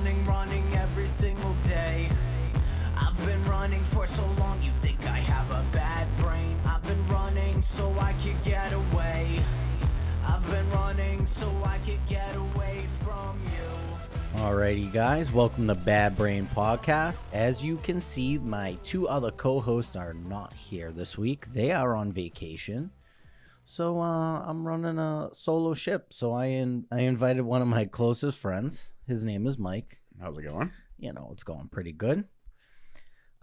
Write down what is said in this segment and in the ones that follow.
running every single day. I've been running for so long, you think I have a bad brain. I've been running so I could get away. I've been running so I could get away from you. Alrighty guys, welcome to Bad Brain Podcast. As you can see, my two other co-hosts are not here this week. They are on vacation. So I'm running a solo ship. So I invited one of my closest friends. His name is Mike. How's it going? You know, it's going pretty good.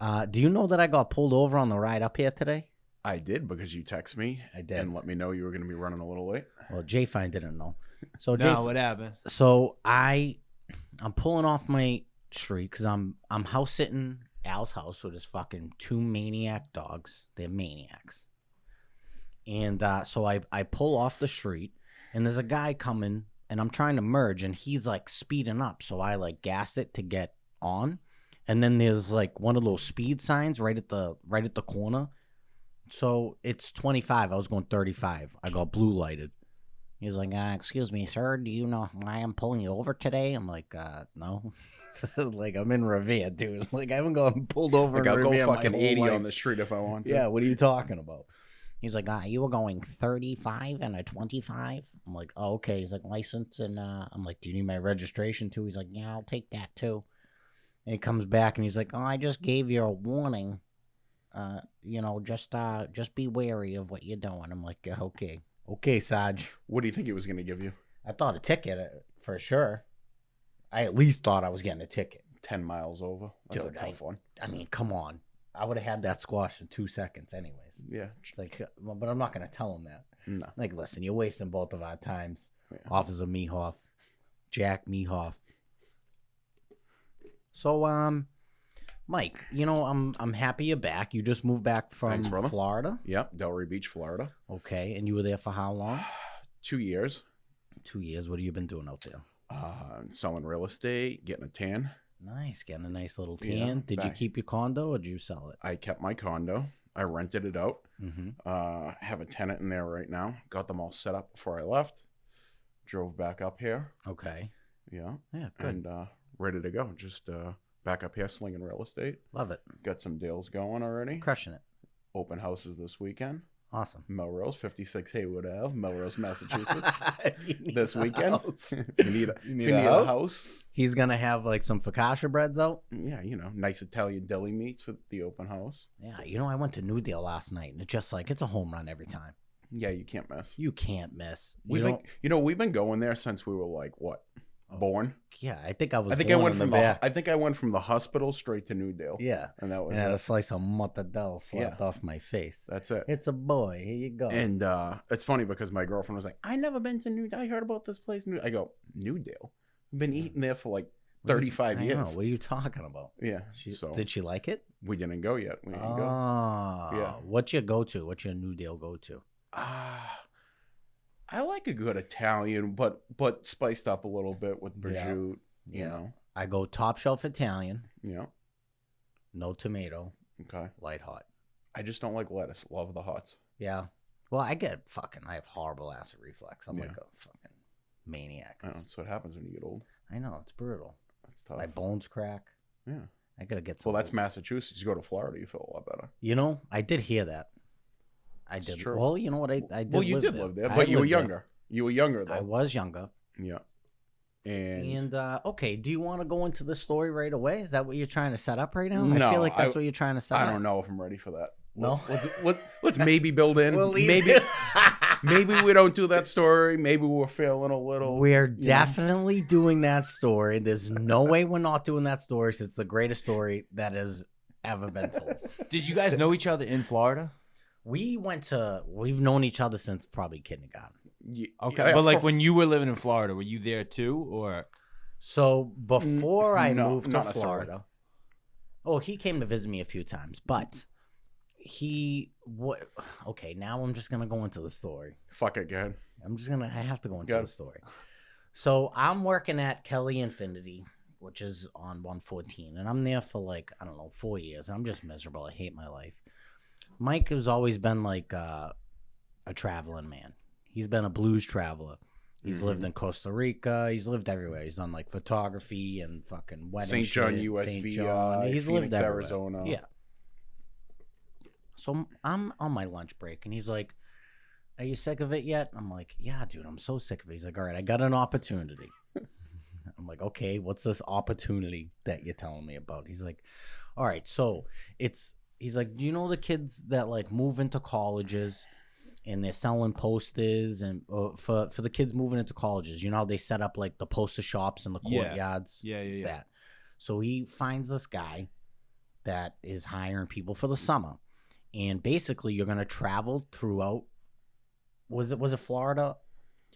Do you know that I got pulled over on the ride up here today? I did, because you text me. I did. And let me know you were going to be running a little late. Well, J-Fine didn't know. So what happened? So I'm pulling off my street because I'm house sitting Al's house with his fucking two maniac dogs. They're maniacs. And so I pull off the street, and there's a guy coming, and I'm trying to merge, and he's like speeding up. So I like gassed it to get on. And then there's like one of those speed signs right at the corner. So it's 25. I was going 35. I got blue lighted. He's like, excuse me, sir, do you know why I'm pulling you over today? I'm like, no. Like, I'm in Revere, dude. Like, I haven't gotten pulled over in I'll Revere go fucking my whole 80 life. on the street if I want to. Yeah, what are you talking about? He's like, you were going 35 and a 25? I'm like, oh, okay. He's like, license, and I'm like, do you need my registration too? He's like, yeah, I'll take that too. And he comes back and he's like, I just gave you a warning. Just be wary of what you're doing. I'm like, okay, Sarge. What do you think he was going to give you? I thought a ticket for sure. I at least thought I was getting a ticket. 10 miles over. That's Dude, a tough one. I mean, come on. I would have had that squashed in 2 seconds anyways. Yeah. It's like, but I'm not going to tell him that. No. Like, listen, you're wasting both of our times. Yeah. Officer Mehoff. Jack Mehoff. So, Mike, I'm happy you're back. You just moved back from Thanks, brother. Florida? Yep. Delray Beach, Florida. Okay, and you were there for how long? 2 years. 2 years. What have you been doing out there? Selling real estate, getting a tan. Nice, getting a nice little tan. Yeah, Did you keep your condo or did you sell it? I kept my condo. I rented it out. Mm-hmm. Have a tenant in there right now. Got them all set up before I left. Drove back up here. Okay. Yeah. Yeah, good. And ready to go. Just back up here slinging real estate. Love it. Got some deals going already. Crushing it. Open houses this weekend. Awesome. Melrose, 56 Haywood Ave, Melrose, Massachusetts. This a weekend. house. you need a house. He's going to have like some focaccia breads out. Yeah, nice Italian deli meats for the open house. Yeah, I went to New Deal last night, and it's just like, it's a home run every time. Yeah, you can't miss. You can't miss. We've been going there since we were like, what? Born. Yeah, I think I was. I think I went from the hospital straight to New Deal. Yeah, and that was. And I had a slice of mortadella slapped off my face. That's it. It's a boy. Here you go. And it's funny because my girlfriend was like, "I never been to New Deal. I heard about this place." I go, "New Deal? I've been eating there for like 35 years." I know. What are you talking about? Yeah. Did she like it? We didn't go yet. We didn't go. Yeah. What's your go-to? What's your New Deal go-to? I like a good Italian, but spiced up a little bit with prosciutto. You know, I go top shelf Italian. Yeah. No tomato. Okay. Light hot. I just don't like lettuce. Love the hots. Yeah. Well, I have horrible acid reflux. I'm like a fucking maniac. That's what happens when you get old. I know, it's brutal. That's tough. My bones crack. Yeah. I gotta get some. Well, that's Massachusetts. You go to Florida, you feel a lot better. I did hear that. I did. True. Well, you know what? I did. Well, you did live there, but you were younger. You were younger, though. I was younger. Yeah. And okay, do you want to go into the story right away? Is that what you're trying to set up right now? No, I feel like that's what you're trying to set up. I don't know if I'm ready for that. No? Let's maybe build in. Maybe we don't do that story. Maybe we're failing a little. We're definitely doing that story. There's no way we're not doing that story. It's the greatest story that has ever been told. Did you guys know each other in Florida? We've known each other since probably kindergarten. Yeah, okay, but like when you were living in Florida, were you there too, or? So before I moved to not Florida, he came to visit me a few times, but okay, now I'm just gonna go into the story. Fuck it, go ahead. I have to go into the story. So I'm working at Kelly Infinity, which is on 114, and I'm there for 4 years. I'm just miserable. I hate my life. Mike has always been like a traveling man. He's been a blues traveler. He's lived in Costa Rica. He's lived everywhere. He's done like photography and fucking wedding St. John, shit, USVI, St. John. He's Phoenix, lived everywhere. Arizona. Yeah. So I'm on my lunch break, and he's like, "Are you sick of it yet?" I'm like, "Yeah, dude, I'm so sick of it." He's like, "All right, I got an opportunity." I'm like, "Okay, what's this opportunity that you're telling me about?" He's like, "All right, so he's like, do you know the kids that like move into colleges and they're selling posters and for the kids moving into colleges, you know how they set up like the poster shops and the courtyards?" Yeah. That. So he finds this guy that is hiring people for the summer. And basically you're going to travel throughout. Was it Florida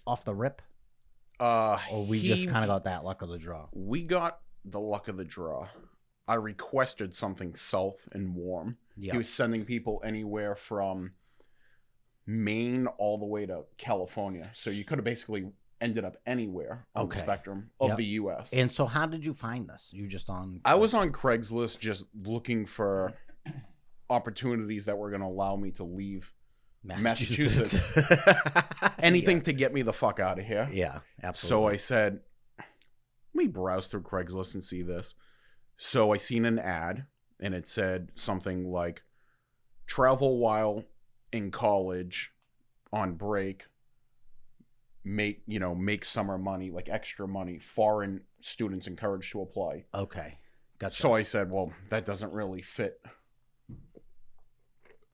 off the rip? Or we just kind of got that luck of the draw? We got the luck of the draw. I requested something south and warm. Yeah. He was sending people anywhere from Maine all the way to California. So you could have basically ended up anywhere on the spectrum of the U.S. And so how did you find this? You just on... I was on Craigslist just looking for opportunities that were going to allow me to leave Massachusetts. Anything to get me the fuck out of here. Yeah, absolutely. So I said, let me browse through Craigslist and see this. So I seen an ad, and it said something like, travel while in college on break, make summer money, like extra money, foreign students encouraged to apply. Okay, gotcha. So I said, well, that doesn't really fit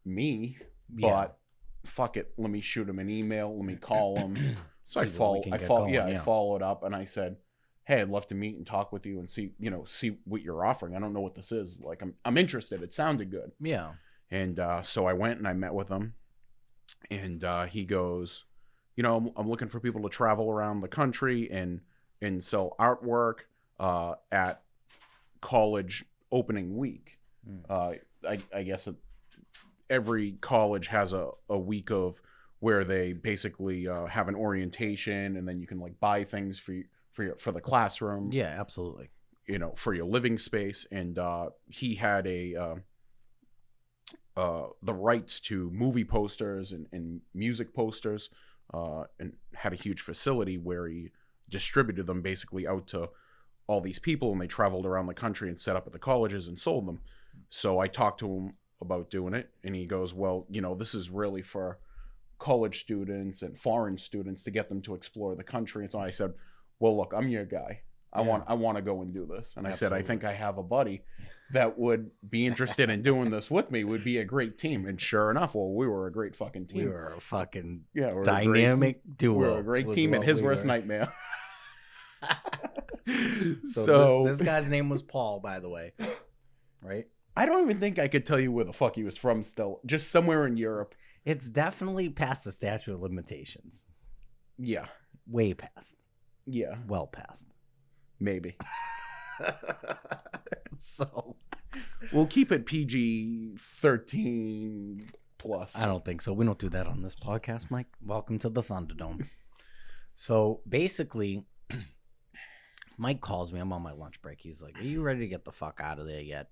me, but fuck it, let me shoot him an email, let me call him. So I followed up, and I said, hey, I'd love to meet and talk with you and see what you're offering. I don't know what this is. Like, I'm interested. It sounded good. Yeah. And so I went and I met with him, and he goes, I'm looking for people to travel around the country and sell artwork at college opening week. I guess every college has a week of where they basically have an orientation, and then you can like buy things for the classroom. Yeah, absolutely. For your living space. And he had the rights to movie posters and music posters, and had a huge facility where he distributed them basically out to all these people, and they traveled around the country and set up at the colleges and sold them. So I talked to him about doing it, and he goes, well, this is really for college students and foreign students to get them to explore the country. And so I said, well, look, I'm your guy. I want to go and do this. And I said, I think I have a buddy that would be interested in doing this with me. Would be a great team. And sure enough, well, we were a great fucking team. We were a fucking dynamic duo. We were a great team, and his worst nightmare. So this guy's name was Paul, by the way. Right? I don't even think I could tell you where the fuck he was from still. Just somewhere in Europe. It's definitely past the statute of limitations. Yeah. Way past. Yeah. Well past. Maybe. So we'll keep it PG-13 plus. I don't think so. We don't do that on this podcast, Mike. Welcome to the Thunderdome. So basically, Mike calls me. I'm on my lunch break. He's like, are you ready to get the fuck out of there yet?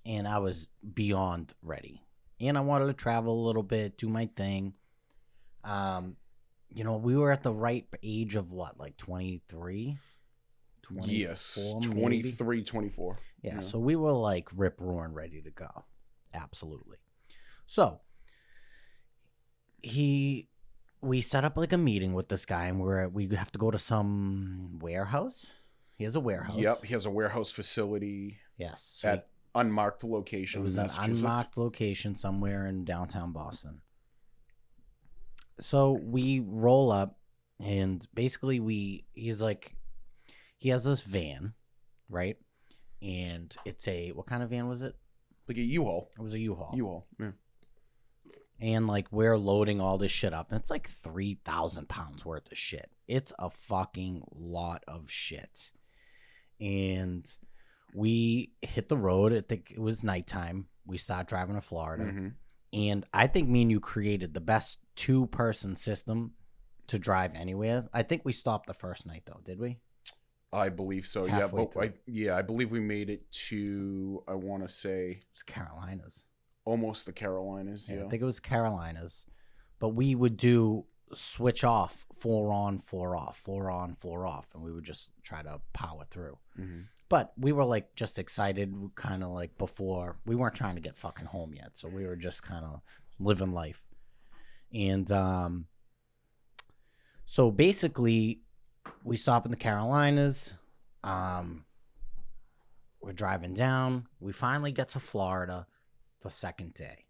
And I was beyond ready. And I wanted to travel a little bit, do my thing. We were at the right age of what, like 23? Yes, 23, 23, 24. Yeah, so we were like rip-roaring ready to go. Absolutely. So we set up like a meeting with this guy, and we have to go to some warehouse. He has a warehouse. Yep, he has a warehouse facility. Yes. So at unmarked location. It was an unmarked location somewhere in downtown Boston. So we roll up, and basically he has this van, right? And it's what kind of van was it? Like a U-Haul. It was a U-Haul. U-Haul, yeah. And like we're loading all this shit up, and it's like 3,000 pounds worth of shit. It's a fucking lot of shit. And we hit the road. I think it was nighttime. We started driving to Florida. Mm-hmm. And I think me and you created the best two-person system to drive anywhere. I think we stopped the first night, though, did we? I believe so. Halfway I believe we made it to, I want to say, it's Carolinas. Almost the Carolinas. Yeah, I think it was Carolinas. But we would do switch off, 4 on, 4 off, 4 on, 4 off, and we would just try to power through. Mm-hmm. But we were like just excited, kind of like before. We weren't trying to get fucking home yet, so we were just kind of living life. And so basically, we stop in the Carolinas. We're driving down. We finally get to Florida the second day.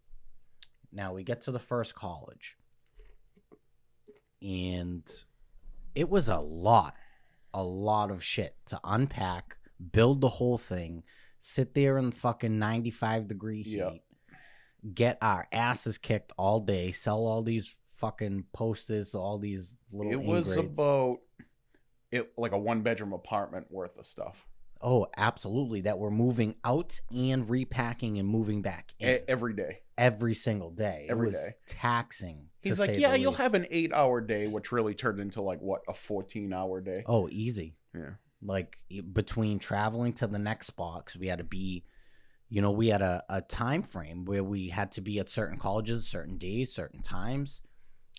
Now we get to the first college. And it was a lot of shit to unpack, build the whole thing, sit there in fucking 95-degree heat, Yep. get our asses kicked all day, sell all these fucking posters, all these little It was ingrades. about like a 1-bedroom apartment worth of stuff. Oh, absolutely. That we're moving out and repacking and moving back in Every day. every single day. Every it was day. taxing. He's to like, say yeah, the you'll least. have an 8-hour day, which really turned into like what, a 14-hour day. Oh, easy. Yeah. Like between traveling to the next spot, because we had to be, we had a time frame where we had to be at certain colleges, certain days, certain times.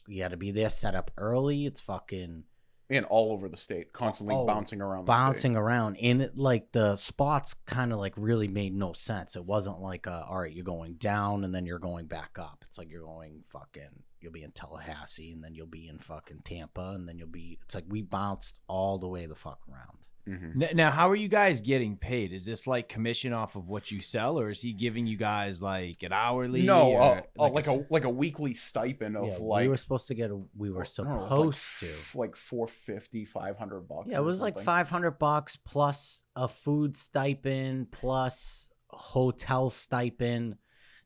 We had to be there, set up early. It's fucking And all over the state, constantly bouncing around the bouncing state. around. And it, like the spots kind of like really made no sense. It wasn't like, all right, you're going down and then you're going back up. It's like you're going you'll be in Tallahassee and then you'll be in fucking Tampa and then it's like we bounced all the way the fuck around. Mm-hmm. Now, how are you guys getting paid? Is this like commission off of what you sell, or is he giving you guys like an hourly? No, or like a weekly stipend of Yeah, like we were supposed to get we were I don't know, supposed it was to. like $450, $500. Yeah, it was like $500 plus a food stipend plus hotel stipend,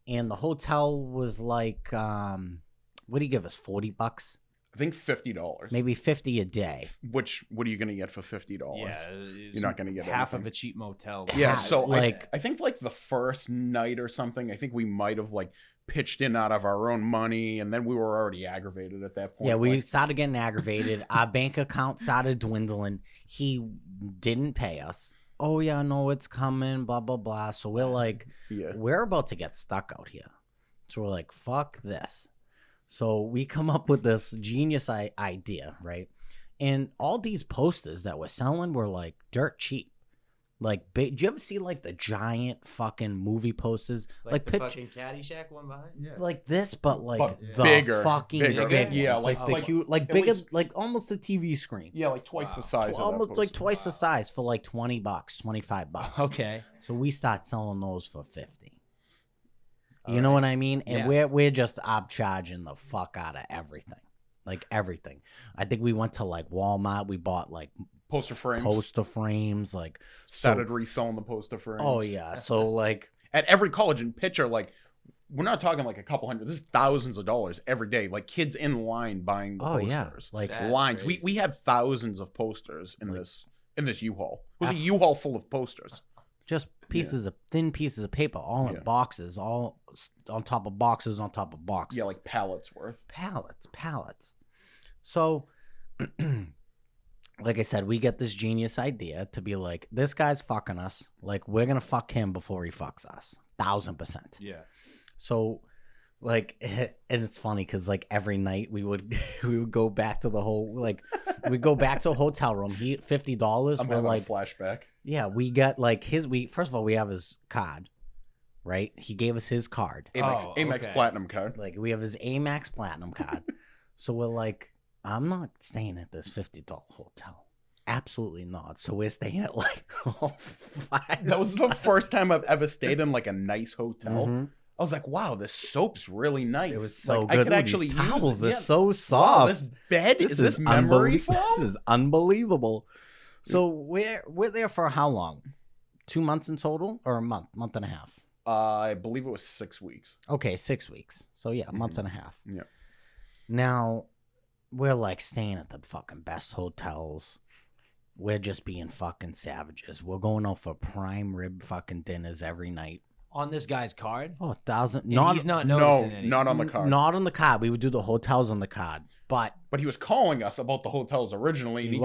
and the hotel was like, what do you give us? $40, I think $50. maybe 50 a day. Which what are you gonna get for $50? yeah, You're not gonna get half anything. of a cheap motel. Yeah, Yeah, so like- I think like the first night or something, I think we might have like pitched in out of our own money, and then we were already aggravated at that point. Yeah, we like, started getting aggravated. Our bank account started dwindling. He didn't pay us. Oh yeah, no, it's coming. Blah blah blah. So we're like, yeah. we're about to get stuck out here. So we're like, fuck this. So we come up with this genius idea, right? And all these posters that we're selling were like dirt cheap. Like, did you ever see like the giant fucking movie posters? Like the pitch, fucking Caddyshack one behind. Yeah. like this, but like But the bigger, fucking bigger. big Yeah, ones. like- the like huge, like at bigger, least- like almost a TV screen. Yeah, like twice the size of that Almost like poster. twice the size for like $20, $25. Okay. So we start selling those for 50. You know what I mean? And Yeah. we're just upcharging the fuck out of everything. Like everything. I think we went to like Walmart. We bought like Poster frames. poster frames. Like Started reselling the poster frames. Oh yeah. So like At every college and picture, like we're not talking like a couple hundred. This is thousands of dollars every day. Like kids in line buying the oh yeah. posters. Like That's Lines. crazy. We had thousands of posters in Like- this U-Haul. It was a U-Haul full of posters. just thin pieces of paper, all in Yeah. boxes, all on top of boxes on top of boxes. Yeah, like pallets worth. pallets. So, like I said, we get this genius idea to be like, this guy's fucking us. Like, we're gonna fuck him before he fucks us. 1000%. Yeah. So, like, and it's funny because like every night we would go back to the whole we go back to a hotel room. He $50. I'm We're having like, a flashback. yeah, we got like first of all we have his card, right? He gave us his card. Amex okay. Platinum card. Like we have his Amex Platinum card. So we're like, I'm not staying at this $50 hotel. Absolutely not. So we're staying at like five. That was the first time I've ever stayed in like a nice hotel. Mhm. I was like, wow, this soap's really nice. It was so like, good. I could Ooh, actually these use towels it. are Yeah. so soft. Wow, this bed is this memory foam? This is unbelievable. So we're there for how long? 2 months in total, or a month and a half? I believe it was 6 weeks. Okay, 6 weeks. So yeah, a month and a half. Yeah. Now we're like staying at the fucking best hotels. We're just being fucking savages. We're going out for prime rib fucking dinners every night. On this guy's card? Oh, 1,000. And Not he's not No, noticing any. not on the card. Not on the card. We would do the hotels on the card, but But he was calling us about the hotels originally, and He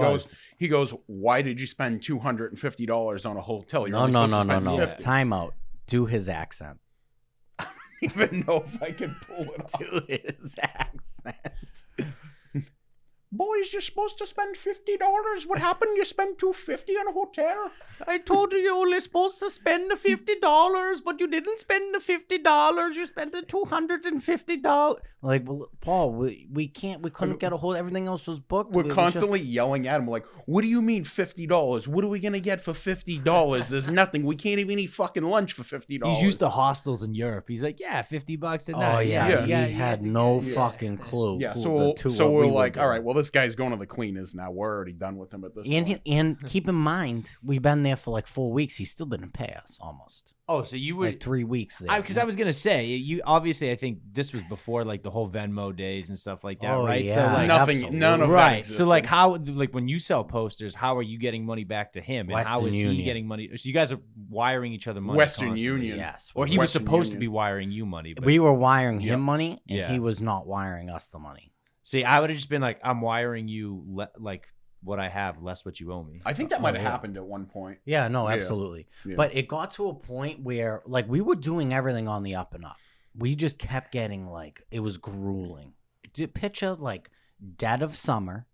he goes, "Why did you spend $250 on a hotel? You're no, only no, supposed no, to no, spend no. 50." Time out. Do his accent. I don't even know if I can pull it off. Do his accent. boys, you're supposed to spend $50. What happened? You spent $250 on a hotel? I told you you're only supposed to spend the $50, but you didn't spend the $50. You spent the $250. Like, well, Paul, we couldn't get a hold. Everything else was booked. We're It was constantly yelling at him like, what do you mean $50? What are we gonna get for $50? There's nothing. We can't even eat fucking lunch for $50. He's used to hostels in Europe. He's like, yeah, $50 a Oh night. yeah, Yeah. he had no fucking clue. Yeah, who so the we're, two so what we're we were like, all doing. right, well, this guy's going to the cleaners now. We're already done with him at this point. And keep in mind, we've been there for like 4 weeks. He still didn't pay us almost. Oh, so you were Like 3 weeks there. because I was gonna say you obviously I think this was before like the whole Venmo days and stuff like that, Oh, right? yeah. So like Nothing- none of that right. existed. So like how like when you sell posters, how are you getting money back to him, and how Western is he Union. getting money? So you guys are wiring each other money. Western constantly. Union. Yes. or he was Western supposed to Union. be wiring you money. But We were wiring Yeah. him money, and Yeah. he was not wiring us the money. see, I would have just been like, I'm wiring you like what I have less what you owe me. I think that might have yeah. happened at one point. Yeah, no, Yeah. absolutely. Yeah. But it got to a point where, like, we were doing everything on the up and up. We just kept getting, like, it was grueling. Picture, like, dead of summer,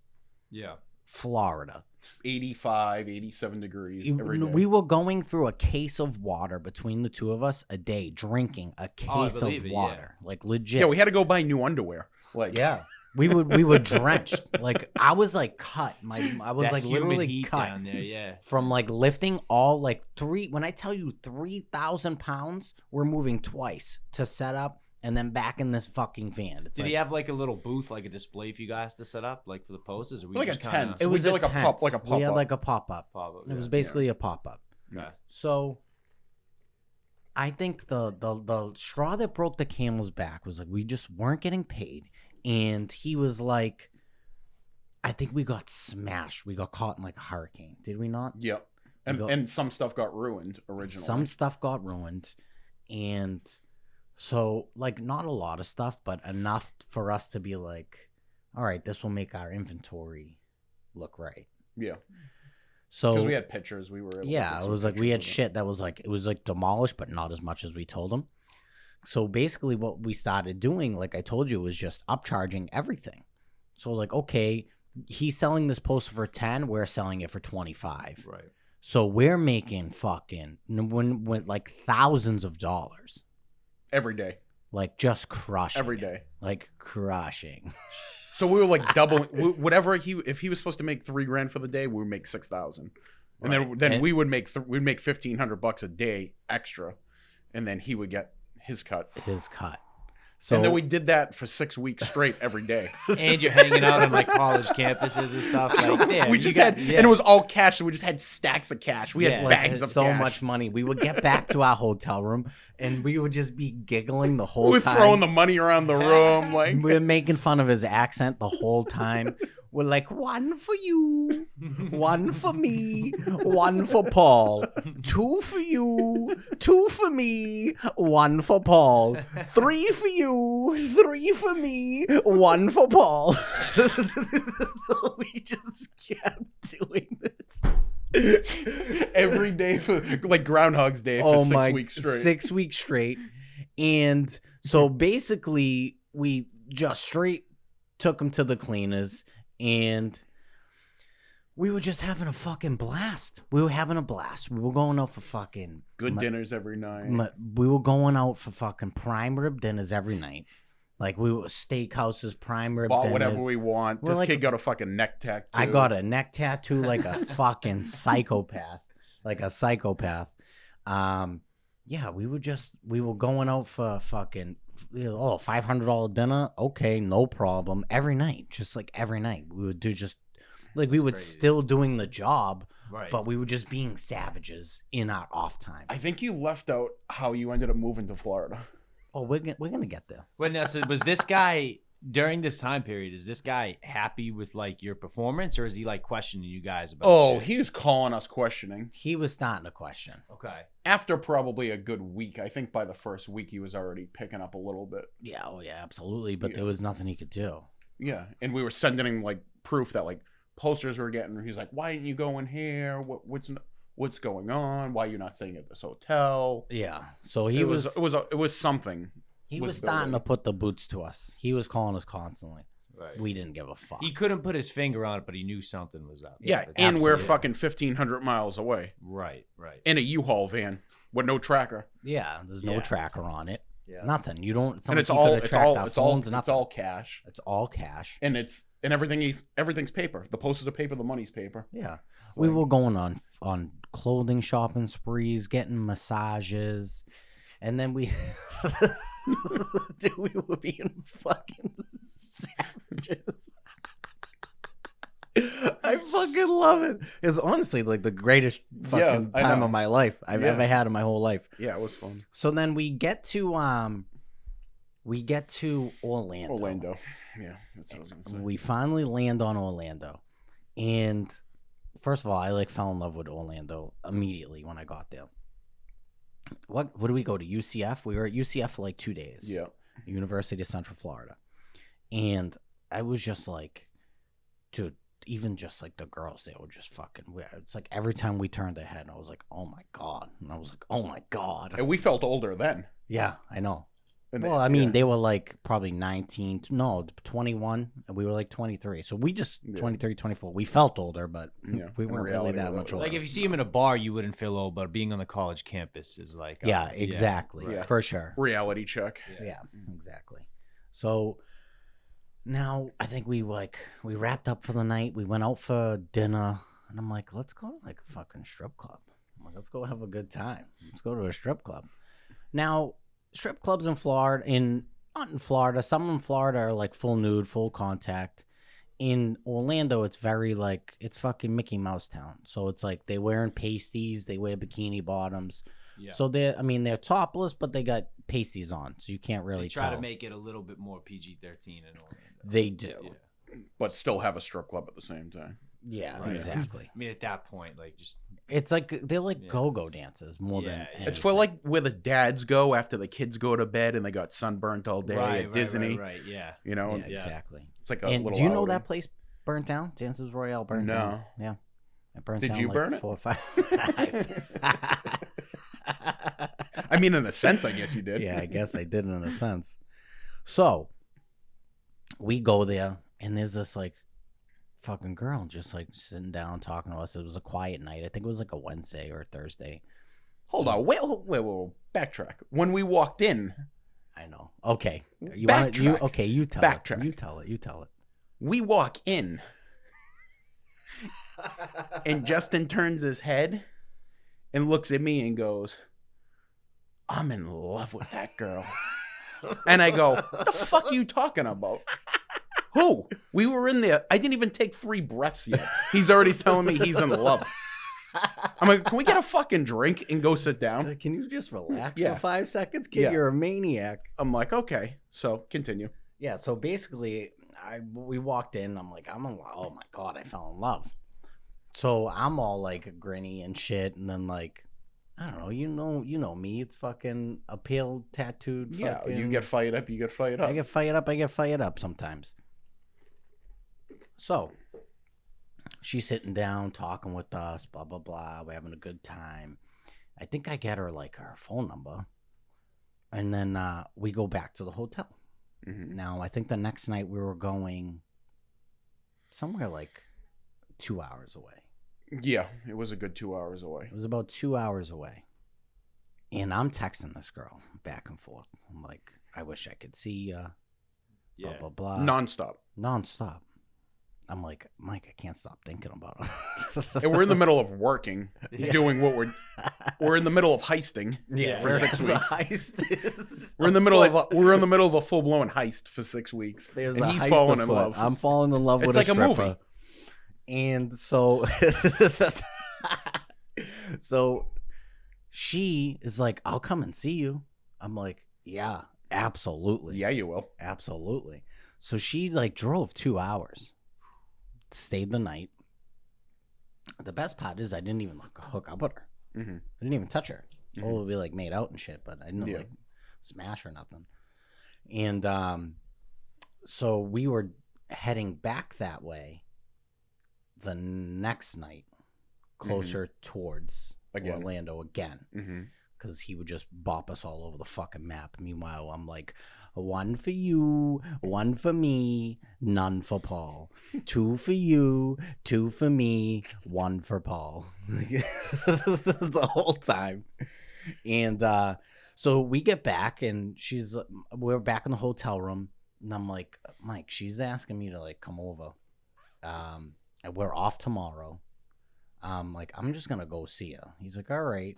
Yeah. Florida. 85, 87 degrees every day. We were going through a case of water between the two of us a day, drinking a case of believe it, yeah. water. Like, legit. Yeah, we had to go buy new underwear. Like, Yeah. We were drenched. Like, I was like cut. I was That like humid literally heat cut down there. Yeah. from like lifting all like when I tell you 3,000 pounds, we're moving twice to set up and then back in this fucking van. It's Did like, he have like a little booth, like a display for you guys to set up, like for the posters? Or were you like a just kinda tent. it we was did a like a tent. pop- like a We had pop-up. like a pop-up. Pop-up, It was yeah. basically a pop-up. Okay. So I think the straw that broke the camel's back was like we just weren't getting paid. And he was like, I think we got smashed. We got caught in like a hurricane. Did we not? Yep. And some stuff got ruined originally. Some stuff got ruined. And so, like, not a lot of stuff, but enough for us to be like, all right, this will make our inventory look right. Yeah. So, Because we had pictures. We were able to yeah, take it some was like we pictures had of it. shit that was like, it was like demolished, but not as much as we told them. So basically what we started doing, like I told you, was just upcharging everything. So like, okay, he's selling this poster for 10, we're selling it for 25. Right. So we're making fucking when like thousands of dollars, Every day. like just crushing Every it. day. Like crushing. So we were like doubling whatever if he was supposed to make $3,000 for the day, we would make 6,000, and then And- we would make we'd make $1,500 a day extra, and then he would get his cut. His cut. So And then we did that for 6 weeks straight every day. And you're hanging out on like college campuses and stuff. Like, yeah, we you just got- had, yeah. and it was all cash. So we just had stacks of cash. We Yeah. had like bags of so cash. much money. We would get back to our hotel room and we would just be giggling the whole We were time. throwing the money around the room, like We're making fun of his accent the whole time. We're like, one for you, one for me, one for Paul, 2 for you, 2 for me, 1 for Paul, 3 for you, 3 for me, 1 for Paul. So we just kept doing this. every day for like Groundhog's Day for 6 weeks straight. 6 weeks straight. And so basically we just straight took him to the cleaners and we were just having a fucking blast. We were having a blast. We were going out for fucking Good dinners every night. we were going out for fucking prime rib dinners every night. Like we were steakhouses, prime rib Bought dinners. whatever we want. We're This like- kid got a fucking neck tattoo. I got a neck tattoo like a fucking psychopath. Like a psychopath. Yeah, we were going out for fucking $500 dinner. Okay, no problem. Every night, just like every night. We would do just like we would crazy. still doing the job, Right. but we were just being savages in our off time. I think you left out how you ended up moving to Florida. Oh, we're gonna get there. Well, now, so was this guy during this time period? Is this guy happy with like your performance, or is he like questioning you guys about? Oh, shit? he was calling us questioning. He was starting to question. Okay. After probably a good week, I think by the first week he was already picking up a little bit. Yeah, oh yeah, absolutely. But Yeah. there was nothing he could do. Yeah, and we were sending him like proof that like posters were getting. He's like, "Why didn't you go in here? What's going on? Why are you not staying at this hotel?" Yeah. So he It was was something. he was was starting building. to put the boots to us. He was calling us constantly. Right. We didn't give a fuck. He couldn't put his finger on it, but he knew something was up. Yeah, and we're Absolutely. fucking 1,500 miles away Right. in a U-Haul van with no tracker, Yeah, there's no Yeah. tracker on it. Yeah. Nothing. You don't. and it's you all could've it's tracked all our it's all phones, it's nothing. all cash, It's all cash. and everything's paper. The posters are paper, the money's paper. Yeah, we were going on clothing shopping sprees, getting massages, and then we, dude, we were being fucking savages. I fucking love it. It's honestly like the greatest fucking I time know. of my life I've Yeah. ever had in my whole life. Yeah, it was fun. So then we get to Orlando. Orlando. Yeah, that's what I was gonna say. We finally land on Orlando, and first of all, I fell in love with Orlando immediately when I got there. What do we go to UCF? We were at UCF for like 2 days. Yeah, University of Central Florida, and I was just like, dude. Even just like the girls, they were just fucking weird. It's like every time we turned their head, I was like, "Oh my god!" And I was like, "Oh my god!" and we felt older then. Yeah, I know. And Well, I mean, they were like probably 19, no, 21, and we were like 23. So we just, Yeah. 23, 24. We felt older, but Yeah, we in weren't really reality, that we're much older. older. Like if you see him in a bar, you wouldn't feel old, but being on the college campus is like, yeah, exactly. right. For sure. reality check. Yeah, exactly. So now I think we wrapped up for the night. We went out for dinner, and I'm like, let's go to like a fucking strip club. I'm like, let's go have a good time. Let's go to a strip club. Now, strip clubs in Florida, not in Florida, some in Florida are like full nude, full contact. In Orlando, it's very like, it's fucking Mickey Mouse town. So it's like they wearing pasties, they wear bikini bottoms. Yeah. So they're topless, but they got pasties on, so you can't really They try tell. to make it a little bit more PG-13 in Orlando. They do. Yeah. But still have a strip club at the same time. Yeah, Right. exactly. I mean, at that point, like just It's like they're like Yeah. go-go dances more Yeah, than yeah. anything. It's for like where the dads go after the kids go to bed and they got sunburnt all day at Disney. Right, yeah. You know, yeah, Yeah. exactly. it's like a And little. do you know outing. that place burnt down? Dances Royale burnt No. down. Yeah, it burnt Did down. you like burn it? 4 or 5. I mean, in a sense, I guess you did. Yeah, I guess I did in a sense. So we go there, and there's this like fucking girl just like sitting down talking to us. It was a quiet night. I think it was like a Wednesday or a Thursday. Hold on. Wait. Backtrack. When we walked in, I know. Okay, you Backtrack. okay? You tell Backtrack. it. You tell it. You tell it. we walk in, and Justin turns his head and looks at me and goes, "I'm in love with that girl." And I go, "What the fuck are you talking about? Who?" We were in there. I didn't even take 3 breaths yet. He's already telling me he's in love. I'm like, "Can we get a fucking drink and go sit down?" Can you just relax Yeah. for 5 seconds, kid? Yeah. You're a maniac. I'm like, "Okay." So continue. Yeah. So basically, we walked in. I'm like, oh my god, I fell in love. So I'm all like grinny and shit, and then like, I don't know, you know me. It's fucking a pale tattooed. Yeah, Fucking, you get fired up. You get fired up. I get fired up. I get fired up sometimes. So she's sitting down talking with us. Blah blah blah. We're having a good time. I think I get her like her phone number, and then we go back to the hotel. Mhm. Now, I think the next night we were going somewhere like 2 hours away. Yeah, it was a good 2 hours away. It was about 2 hours away. And I'm texting this girl back and forth. I'm like, I wish I could see you. Yeah. Blah, blah, blah. Nonstop. Nonstop. I'm like, Mike, I can't stop thinking about her. And we're in the middle of working, doing what we're in the middle of heisting Yeah. for 6 The weeks. heist is We're in the middle of a full blown heist for 6 weeks, There's and a he's heist falling in afoot. love. I'm falling in love It's with like a a stripper. movie. And so, so she is like, "I'll come and see you." I'm like, "Yeah, absolutely, Yeah, you will. absolutely." So she like drove 2 hours, stayed the night. The best part is I didn't even hook up with her. hmm I didn't even touch her. Mhm. Well, we like made out and shit, but I didn't Yeah. like smash or nothing. And so we were heading back that way the next night, closer towards Again. Orlando again, hmm because he would just bop us all over the fucking map. Meanwhile, I'm like, 1 for you, 1 for me, none for Paul. 2 for you, 2 for me, 1 for Paul. The whole time. And so we get back, and we're back in the hotel room, and I'm like, Mike, she's asking me to like come over. And we're off tomorrow. Like, I'm just gonna go see her. He's like, all right.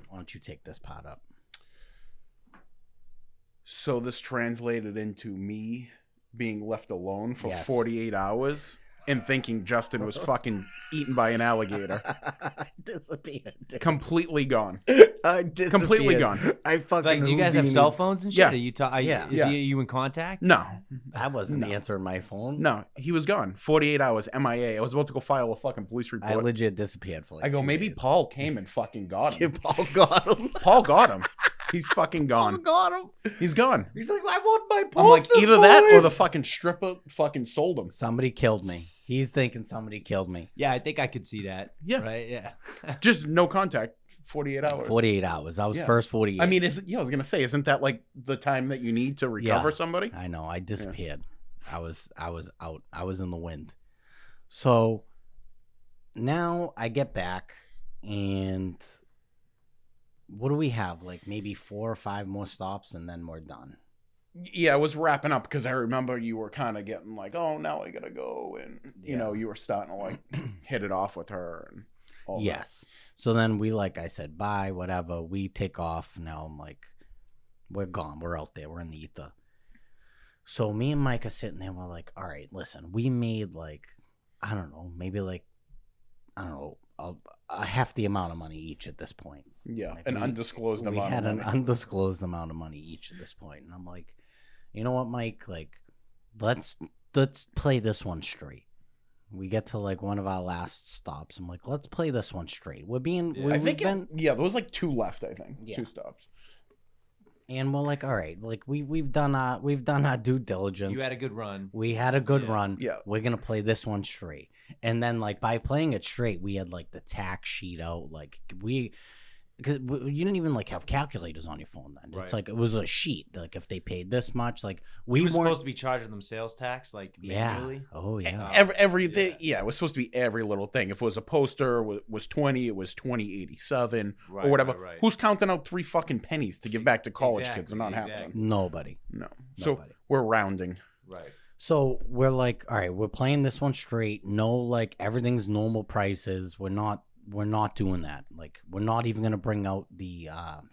Why don't you take this part up? So this translated into me being left alone for Yes. 48 hours and thinking Justin was fucking eaten by an alligator. I disappeared. Completely gone. I disappeared. Completely gone. I fucking Like, do you guys have Houdini. cell phones and shit? Yeah. Are you Yeah. Yeah. Are you in contact? No. I wasn't No. answering my phone. No. He was gone. 48 hours. MIA. I was about to go file a fucking police report. I legit disappeared for like I go, 2 maybe days. Paul came and fucking got him. Paul got him. Paul got him. He's fucking Paul gone. got him. He's gone. He's like, I want my I'm poster, like, either that or boys." the fucking stripper fucking sold him. Somebody killed me. He's thinking somebody killed me. Yeah, I think I could see that. Yeah. Right? Yeah. Just no contact. 48 hours. 48 hours. I was Yeah. first 48. I mean, I was gonna say, isn't that like the time that you need to recover Yeah. somebody? I know. I disappeared. I was out. I was in the wind. So now I get back, and what do we have? Like maybe 4 or 5 more stops, and then we're done. Yeah, I was wrapping up because I remember you were kind of getting like, oh, now I gotta go, and you know, you were starting to like hit it off with her and all. Yes. So then we, like I said, bye, whatever. We take off. Now I'm like, we're gone. We're out there. We're in the ether. So me and Mike are sitting there. And we're like, all right, listen, we made like, I don't know, maybe like, I don't know, a hefty amount of money each at this point. Yeah, Like, an we- undisclosed We amount had of an money. undisclosed amount of money each at this point. And I'm like, you know what, Mike? Like, let's play this one straight. We get to like one of our last stops. I'm like, let's play this one straight. We're being, Yeah. I we've think been, there was like 2 left. I think Yeah. 2 stops. and we're like, all right, like we've done our due diligence. You had a good run. We had a good Yeah. run. Yeah. We're gonna play this one straight. And then like by playing it straight, we had like the tax sheet out. Like because you didn't even like have calculators on your phone then. It's Right. like it was a sheet. Like if they paid this much, like We we were weren't. supposed to be charging them sales tax, like Yeah. manually. Oh yeah. Everything. Yeah. Yeah, it was supposed to be every little thing. If it was a poster, was 20, it was 2087 Right, or whatever. right, right. Who's counting out 3 fucking pennies to give back to college kids? Exactly, Not exactly. happening. Nobody. No. So Nobody. we're rounding. Right. So we're like, all right, we're playing this one straight. No, like everything's normal prices. We're not doing that. Like we're not even gonna bring out the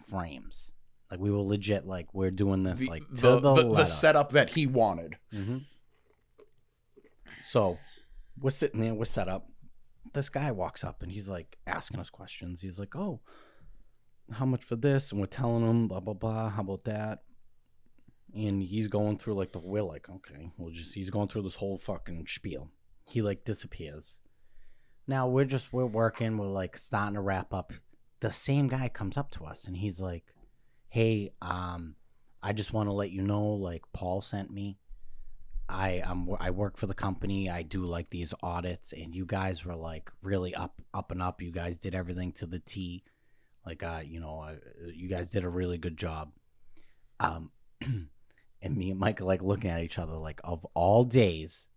frames. Like we were legit like we're doing this like to the the letter. setup that he wanted. Mm-hmm. So we're sitting there, we're set up. This guy walks up and he's like asking us questions. He's like, "Oh, how much for this?" And we're telling him blah blah blah. How about that? And he's going through like we're like, okay, he's going through this whole fucking spiel. He like disappears. Now we're working, we're like starting to wrap up. The same guy comes up to us and he's like, "Hey, I just want to let you know, like Paul sent me. I work for the company. I do like these audits, and you guys were like really up and up. You guys did everything to the T. Like you guys did a really good job." And me and Mike are like looking at each other like, of all days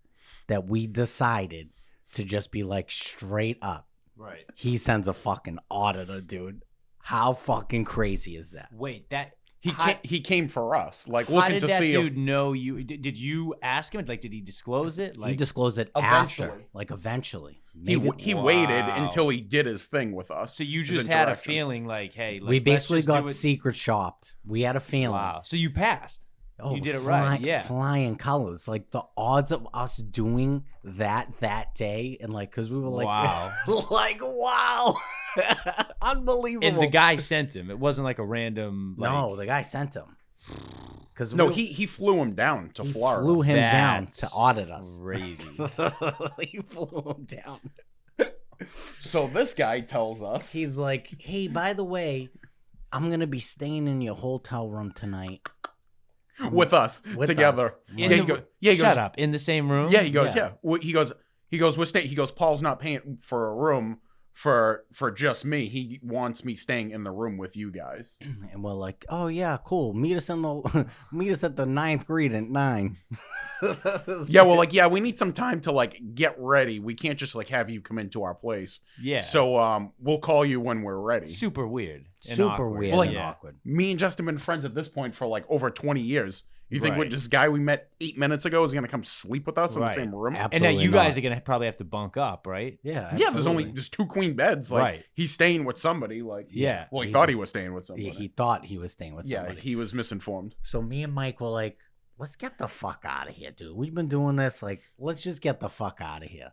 that we decided to just be like straight up, Right. he sends a fucking auditor, dude. How fucking crazy is that? Wait, that He came for us, like how looking did to that see. dude know you? Did you ask him? Like, did he disclose it? Like, He disclosed it Eventually. after, like eventually. He Maybe, he waited Wow. until he did his thing with us. so you his just had a interaction. feeling like, hey, like, we let's basically just do got it. secret shopped. We had a feeling. Wow. So you passed. Oh, You did it right, yeah. Flying colors. Like the odds of us doing that day, and like, cause we were like, Wow. like wow, unbelievable. And the guy sent him. It wasn't like a random. Like, no, the guy sent him. Cause No, he flew him down to he Florida. flew him down That's to audit us. Crazy. He flew him down. So this guy tells us He's like, hey, by the way, I'm gonna be staying in your hotel room tonight. with us With together. us. Yeah, In he the- goes. Yeah, he Shut goes. up. In the same room. Yeah, he goes. Yeah. Yeah, He goes. We're staying. He goes. Paul's not paying for a room for just me. He wants me staying in the room with you guys. And we're like, oh yeah, cool. Meet us at the 9th grade at 9. Yeah, well, like, yeah, we need some time to like get ready. We can't just like have you come into our place. Yeah. So we'll call you when we're ready. Super weird. And Super awkward. weird Well, and like, awkward. Me and Justin have been friends at this point for like over 20 years. You think Right. with this guy we met 8 minutes ago is gonna come sleep with us in the Right. same room? And now Absolutely you guys not. are gonna probably have to bunk up, right? Yeah, Yeah, there's absolutely. 2 queen beds. Like Right. he's staying with somebody. Like Yeah. well, he He's- thought he was staying with somebody. Yeah, he thought he was staying with Yeah, somebody. he was misinformed. So me and Mike were like, let's get the fuck out of here, dude. We've been doing this. Like, let's just get the fuck out of here.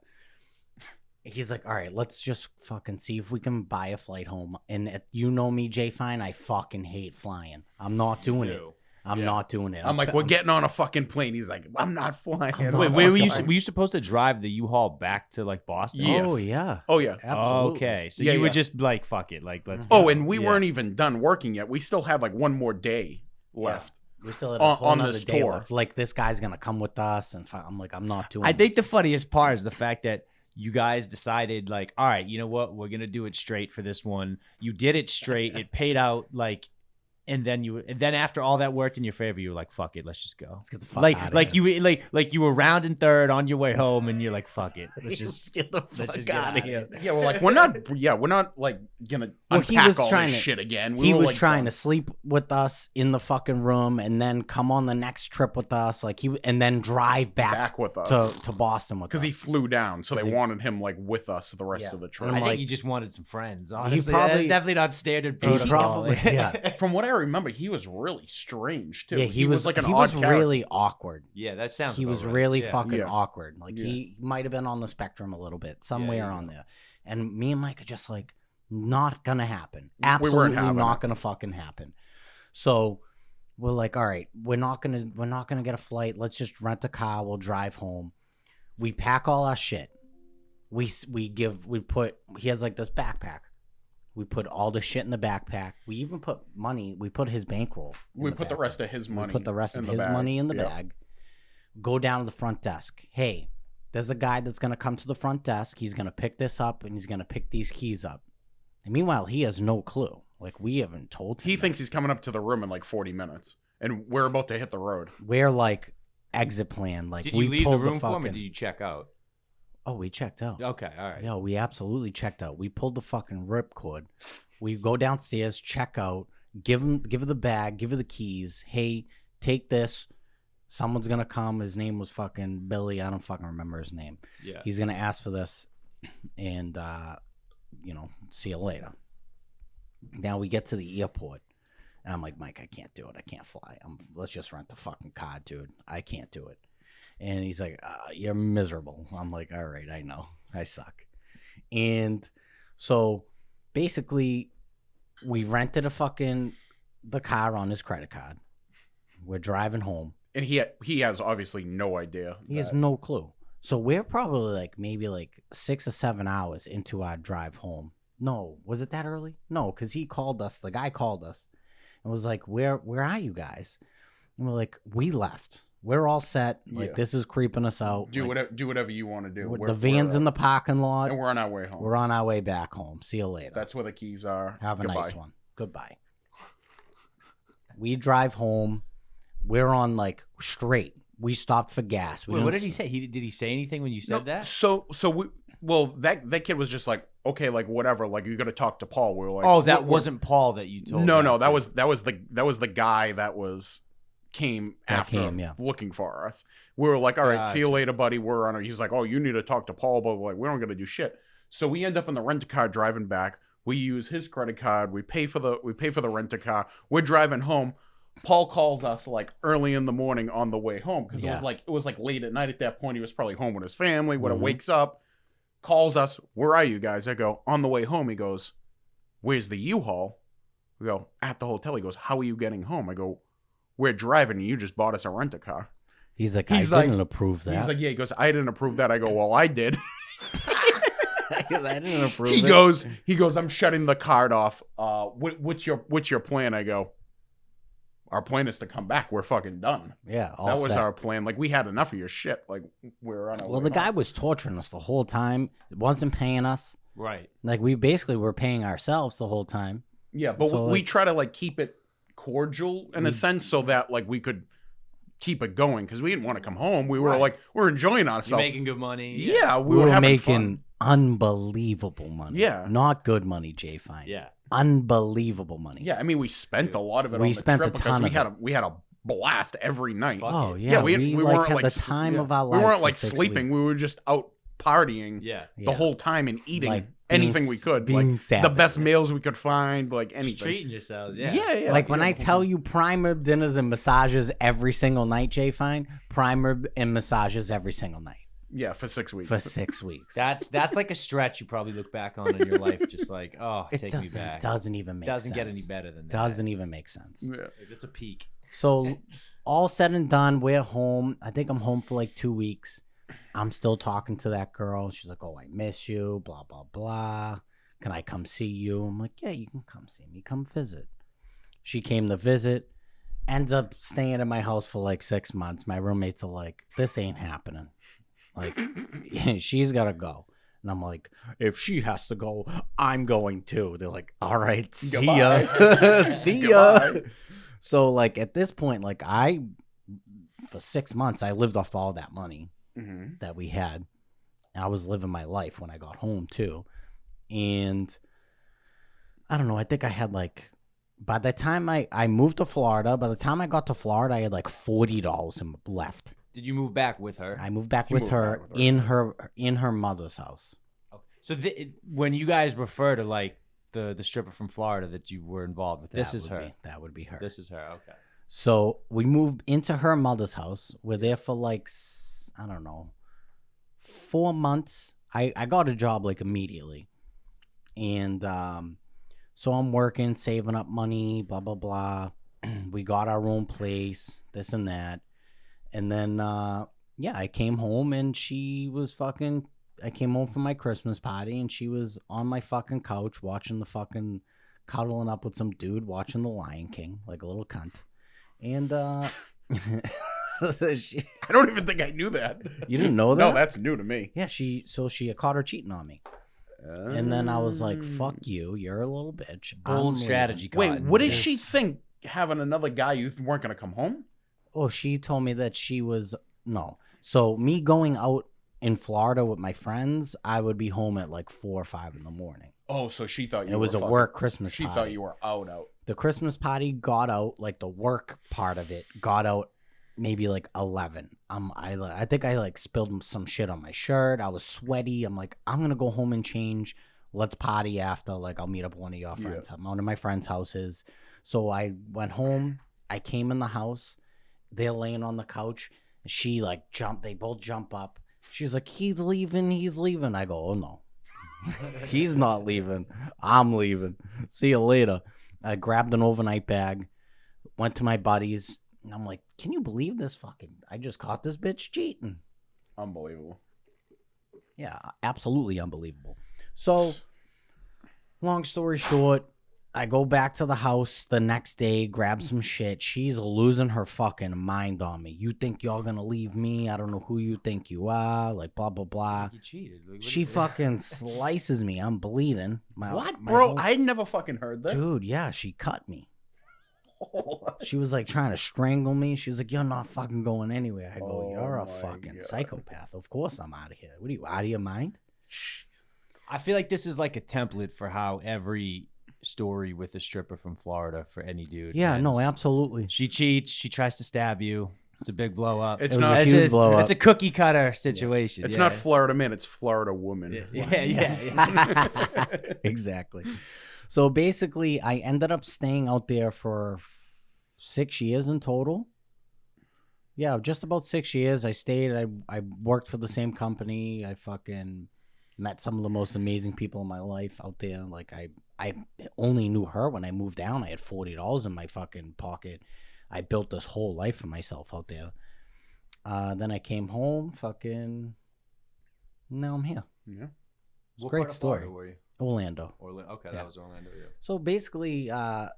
He's like, all right, let's just fucking see if we can buy a flight home. And you know me, Jay Fine, I fucking hate flying. I'm not doing it. I'm Yeah. not doing it. I'm like, we're getting on a fucking plane. He's like, I'm not flying. I'm not Wait, where were you? flying. Were you supposed to drive the U-Haul back to like Boston? Yes. Oh, yeah. Oh yeah. Absolutely. Okay, so Yeah, you were yeah. just like, fuck it, like let's. Oh, go. and we Yeah. weren't even done working yet. We still had like one more day left. We still had a On- whole on nother this day tour. left. Like, this guy's going to come with us. And I'm like, I'm not doing I think the this. funniest part is the fact that you guys decided, like, all right, you know what, we're gonna do it straight for this one. You did it straight. It paid out, like, and then after all that worked in your favor, you were like, fuck it, let's just go. Let's get the fuck Like, out of like here. you, like you were rounding third on your way home, and you're like, fuck it, let's just. get the let's fuck just get out outta of here. Yeah, we're like, we're not like gonna Well, unpack he was all trying this to- shit again. He were, was like, trying done. to sleep with us in the fucking room and then come on the next trip with us, like and then drive back with us to Boston with us. because he flew down, so they 'Cause he- wanted him like with us the rest Yeah. of the And trip. I'm I like- think you just wanted some friends. Honestly, probably- that's definitely not standard He protocol. probably- yeah. From what I remember, he was really strange too. Yeah, he was like an he odd was character. really awkward. Yeah, that sounds. He about was right. really Yeah. fucking Yeah. awkward. Like Yeah. he might have been on the spectrum a little bit, somewhere yeah. on there. And me and Mike are just like, not gonna happen. We weren't Absolutely having not it. gonna fucking happen. So we're like, all right, we're not gonna get a flight. Let's just rent a car. We'll drive home. We pack all our shit. He has like this backpack. We put all the shit in the backpack. We even put money. We put his bankroll. We put the rest of his money. We put the rest in of the his bag. money in the Yeah. bag. Go down to the front desk. Hey, there's a guy that's gonna come to the front desk. He's gonna pick this up and he's gonna pick these keys up. And meanwhile, he has no clue. Like, we haven't told him. He that. thinks he's coming up to the room in like 40 minutes, and we're about to hit the road. We're like exit plan. Like, Did we you leave the pulled room for him, or fucking- did you check out? Oh, we checked out. Okay, all right. Yeah, we absolutely checked out. We pulled the fucking ripcord. We go downstairs, check out, give her the bag, give her the keys. Hey, take this. Someone's gonna come. His name was fucking Billy. I don't fucking remember his name. Yeah. He's gonna ask for this, and see you later. Now we get to the airport, and I'm like, Mike, I can't do it. I can't fly. Let's just rent the fucking car, dude. I can't do it. And he's like, you're miserable. I'm like, all right, I know. I suck. And so basically, we rented the car on his credit card. We're driving home. And he has obviously no idea. He has that- no clue. So we're probably maybe 6 or 7 hours into our drive home. No, was it that early? No, because he called us. The guy called us and was like, where are you guys? And we're like, we left. We're all set. Like, Yeah. this is creeping us out. do whatever you want to do. The van's in the parking lot. and we're on our way home. We're on our way back home. See you later. That's where the keys are. Have a Goodbye. nice one. Goodbye. We drive home. We're on straight. We stopped for gas. Wait, what did he say? Did he say anything when you said No, that? So that kid was just like, okay, like whatever, like you got to talk to Paul. We were like, Oh, that we're- wasn't Paul that you told. No, that that to. was the guy that came That after came, yeah. looking for us. We were like, all right, see you Gotcha. later, buddy. We're on. He's like, oh, you need to talk to Paul, but we're like, we don't got to do shit. So we end up in the rent-a-car driving back. We use his credit card. We pay for the rent-a-car. We're driving home. Paul calls us early in the morning on the way home because Yeah. it was late at night at that point. He was probably home with his family. When Mhm. it wakes up, calls us. Where are you guys? I go, on the way home. He goes, where's the U-Haul? We go, at the hotel. He goes, how are you getting home? I go, we're driving and you just bought us a rent-a-car. He's like, He's I like- didn't approve that. He's like, yeah. He goes, I didn't approve that. I go, well, I did. I didn't approve He it. goes, I'm shutting the card off. What's your plan? I go, our plan is to come back. We're fucking done. Yeah, all That was set. our plan. Like, we had enough of your shit. Like, we're on our Well, way the guy home. was torturing us the whole time. Wasn't paying us. Right. Like we basically were paying ourselves the whole time. Yeah, but So, we like- try to like keep it cordial in a sense so that like we could keep it going because we didn't want to come home. We were Right. like we're enjoying You're ourselves. making good money. Yeah, We were having making fun. unbelievable money. Yeah. Not good money, Jay Fine. Yeah. unbelievable money. Yeah, I mean we spent a lot of it. We on the spent trip a because ton we of had it. we had a blast every night. Fuck Oh it. yeah, we like, weren't had like the time of our we lives. weren't for like 6 sleeping. weeks. We were just out partying Yeah. the Yeah. whole time and eating Like being anything we s- could, being like the savages. best meals we could find, like Just anything. treating yourselves. Yeah. Yeah. Like when yeah, I the whole tell thing. you prime rib dinners and massages every single night, Jay Fine, prime rib and massages every single night Yeah, for 6 weeks. for 6 weeks. That's like a stretch you probably look back on in your life, just like, oh, it take me doesn't, back. doesn't even make Doesn't sense. get any better than that. Doesn't even make sense. Yeah. Like, it's a peak. So all said and done, we're home. I think I'm home for like 2 weeks. I'm still talking to that girl. She's like, "Oh, I miss you, blah, blah, blah. Can I come see you?" I'm like, "Yeah, you can come see me. Come visit." She came to visit, ends up staying at my house for like 6 months. My roommates are like, "This ain't happening. Like, she's got to go." And I'm like, "If she has to go, I'm going too." They're like, "All right, see ya. Goodbye. See ya." Goodbye. So, like, at this point, like, for 6 months, I lived off all that money Mhm. that we had. I was living my life when I got home, too. And I don't know, I think I had, like, by the time I moved to Florida, by the time I got to Florida, I had, like, $40 left. Did you move back with her? I moved back You with moved her back with her. in her mother's house. So when you guys refer to like the stripper from Florida that you were involved with, this That is would her. that would be her. This is her. Okay. So we moved into her mother's house. We're there for like, I don't know, 4 months. I got a job like immediately. And so I'm working, saving up money, blah, blah, blah. We got our own place, this and that. And then, yeah, I came home and she was fucking, I came home from my Christmas party and she was on my fucking couch watching the fucking, cuddling up with some dude watching The Lion King, like a little cunt. And she, I don't even think I knew that. you didn't know that? No, that's new to me. Yeah, she caught her cheating on me. And then I was like, fuck you, you're a little bitch. I'm Bold leaving. strategy. Wait, Cotton. what did Yes. she think having another guy you weren't going to come home? Oh, she told me that she was, no. So me going out in Florida with my friends, I would be home at like 4 or 5 in the morning. Oh, so she thought you It was were a fucking- work Christmas She party. thought you were out. The Christmas party got out, like the work part of it got out maybe like 11. I think I like spilled some shit on my shirt. I was sweaty. I'm like, I'm going to go home and change. Let's party after. Like, I'll meet up at one of your friends. One of my friends' houses. So I went home. I came in the house. They're laying on the couch. She like jumped. They both jump up. She's like, he's leaving. I go, oh no. He's not leaving. I'm leaving. See you later. I grabbed an overnight bag, went to my buddies, and I'm like, can you believe this I just caught this bitch cheating. Unbelievable. Yeah, absolutely unbelievable. So, long story short, I go back to the house the next day, grab some shit. She's losing her fucking mind on me. You think you're gonna leave me? I don't know who you think you are. Like, blah, blah, blah. You cheated. Like, what She do you- fucking slices me. I'm bleeding. What, my bro? whole- I never fucking heard that. Dude, yeah, she cut me. She was like trying to strangle me. She was like, "You're not fucking going anywhere." I go, Oh "You're a my fucking God. psychopath. Of course I'm out of here. What are you, out of your mind?" I feel like this is like a template for how every story with a stripper from Florida for any dude. Yeah, no, ends. absolutely. She cheats. She tries to stab you. It's a big blow up. It's It was not. a huge blow up. It's a cookie cutter situation. It's yeah. not Florida man. It's Florida woman. Yeah. Exactly. So basically, I ended up staying out there for 6 years in total. Yeah, just about 6 years. I stayed. I worked for the same company. I fucking met some of the most amazing people in my life out there. Like I only knew her when I moved down. I had $40 in my fucking pocket. I built this whole life for myself out there. Then I came home. Fucking. Now I'm here. Yeah. It's a great story. Were you? Orlando. Okay, Yeah. that was Orlando. Yeah. So basically, I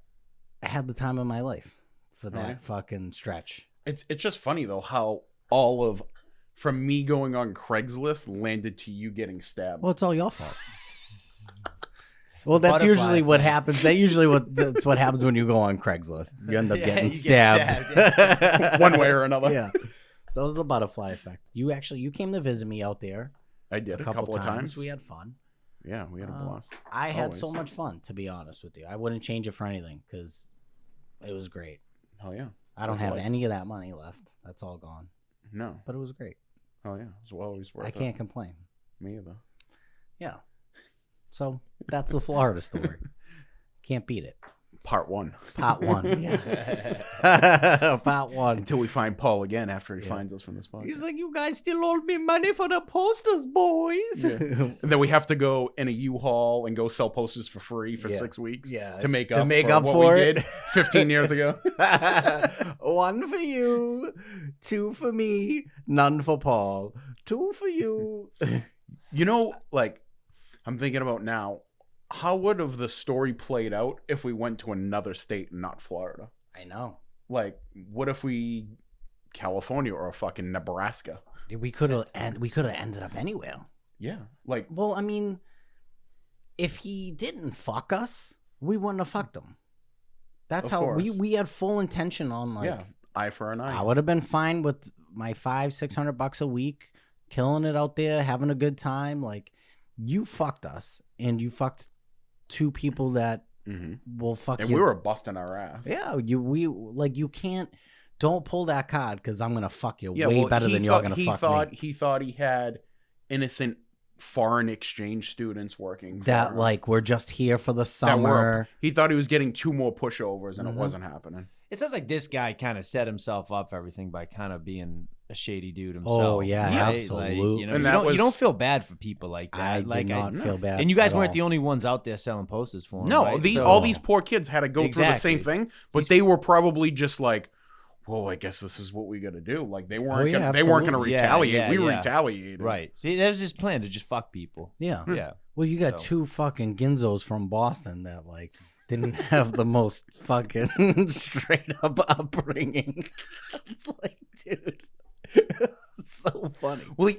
had the time of my life for that yeah. fucking stretch. It's just funny though how all of from me going on Craigslist landed to you getting stabbed. Well, it's all your fault. Well, that's Butterfly usually what effect. happens. That's what happens when you go on Craigslist. You end up Yeah, getting you get stabbed. One way or another. Yeah. So it was the butterfly effect. You came to visit me out there I did a couple of times. We had fun. Yeah, we had a blast. I had Always. so much fun, to be honest with you. I wouldn't change it for anything because it was great. Hell yeah. I don't Was have like- any of that money left. That's all gone. No. But it was great. Oh yeah. It was always worth I it. can't complain. Me either. Yeah. So that's the Florida story. Can't beat it. Part 1. Part 1. Yeah. Part 1. Until we find Paul again after he Yeah. finds us from this podcast. He's like, you guys still owe me money for the posters, boys. Yeah. And then we have to go in a U-Haul and go sell posters for free for Yeah. 6 weeks Yeah, to make to up make for up what for we it. did 15 years ago. 1 for you, 2 for me, none for Paul. 2 for you. You know, like, I'm thinking about now, how would have the story played out if we went to another state and not Florida? I know. Like, what if we California or fucking Nebraska? We could have ended up anywhere. Yeah. Like, Well, I mean, if he didn't fuck us, we wouldn't have fucked him. That's Of how course. we had full intention on like yeah, eye for an eye. I would have been fine with my $500-600 a week, killing it out there, having a good time. Like, you fucked us, and you fucked 2 people that hmm will fuck And you. we were busting our ass. Yeah, you can't. Don't pull that card because I'm gonna fuck you Yeah, way well, better he than thought- you're gonna he fuck thought, me. He thought he had innocent foreign exchange students working. for That him. like we're just here for the That were- summer. he thought he was getting 2 more pushovers, and Mhm. it wasn't happening. It sounds like this guy kind of set himself up for everything by kind of being a shady dude himself. Oh, yeah, right? absolutely. Like, you know, And you that don't, was- you don't feel bad for people like that. I like did not feel bad. And you guys at weren't all. the only ones out there selling posters for him. No, right? all these poor kids had to go through the same Exactly. thing, but they were probably just like, "Whoa, I guess this is what we got to do." Like they weren't, yeah, they weren't going to absolutely. Yeah, retaliate. yeah, we yeah. retaliated, Right. See, that was his plan to just fuck people. Yeah. Yeah. Well, you got So- 2 fucking Ginzos from Boston that like didn't have the most fucking straight up upbringing. It's like, dude, it's so funny. Well,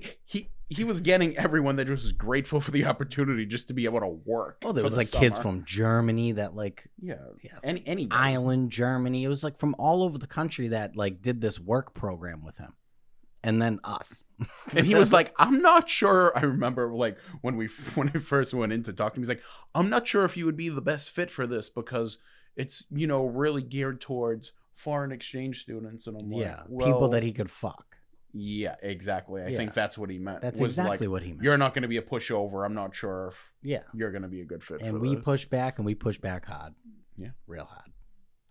he was getting everyone that was grateful for the opportunity just to be able to work. Oh, there for was the like kids summer. from Germany that like yeah, Yeah. any Ireland, Germany. It was like from all over the country that like did this work program with him, and then us. And he was like, "I'm not sure." I remember like when I first went in to talk to him, he's like, "I'm not sure if you would be the best fit for this because it's really geared towards foreign exchange students." And I'm like, Yeah, well, people that he could fuck. Yeah, exactly. I Yeah. think that's what he meant. That's was exactly like, what he meant. You're not going to be a pushover. I'm not sure if Yeah, you're going to be a good fit. and for we this. push back, and we push back hard. Yeah. real hard.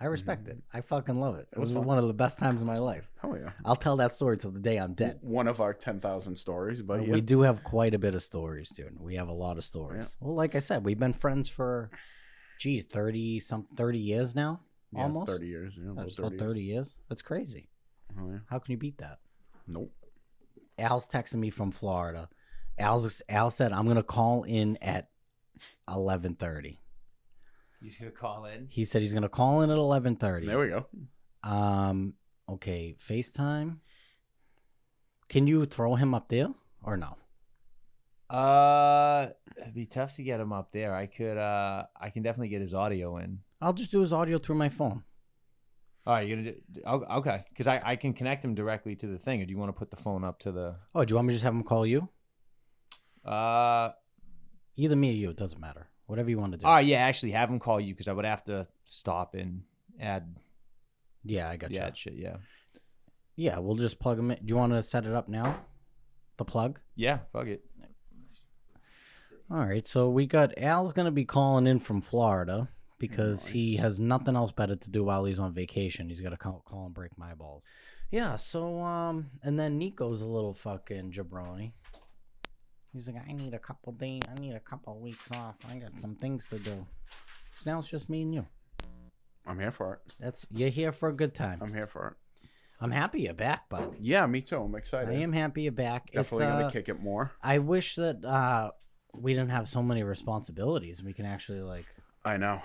I respect it. I fucking love it. It was was fun. one of the best times of my life. Oh yeah, I'll tell that story till the day I'm dead. one of our 10,000 stories. But yeah. We do have quite a bit of stories, dude. We have a lot of stories. Well, like I said, we've been friends for, 30 years now, Yeah, almost. 30 years. Yeah, That's about about 30 years. That's crazy. Oh, yeah. How can you beat that? Nope. Al's texting me from Florida. Al said I'm gonna call in at 11:30. You should call in. He said he's gonna call in at 11:30. There we go. Okay, FaceTime. Can you throw him up there or no? It'd be tough to get him up there. I can definitely get his audio in. I'll just do his audio through my phone. All right, you're gonna do, okay? Because I can connect him directly to the thing. Or do you want to put the phone up to the? Oh, do you want me to just have him call you? Either me or you. It doesn't matter. Whatever you want to do. All right, yeah. Actually, have him call you because I would have to stop and add. Yeah, I got you. Yeah, shit. Yeah. Yeah, we'll just plug him in. Do you want to set it up now? The plug? Yeah. Fuck it. All right, so we got Al's going to be calling in from Florida because he has nothing else better to do while he's on vacation. He's got to call and break my balls. Yeah, so, and then Nico's a little fucking jabroni. He's like, I need a couple days, I need a couple weeks off. I got some things to do. So now it's just me and you. I'm here for it. You're here for a good time. I'm here for it. I'm happy you're back, bud. Yeah, me too. I'm excited. I am happy you're back. Definitely going to kick it more. I wish that we didn't have so many responsibilities. We can actually like I know.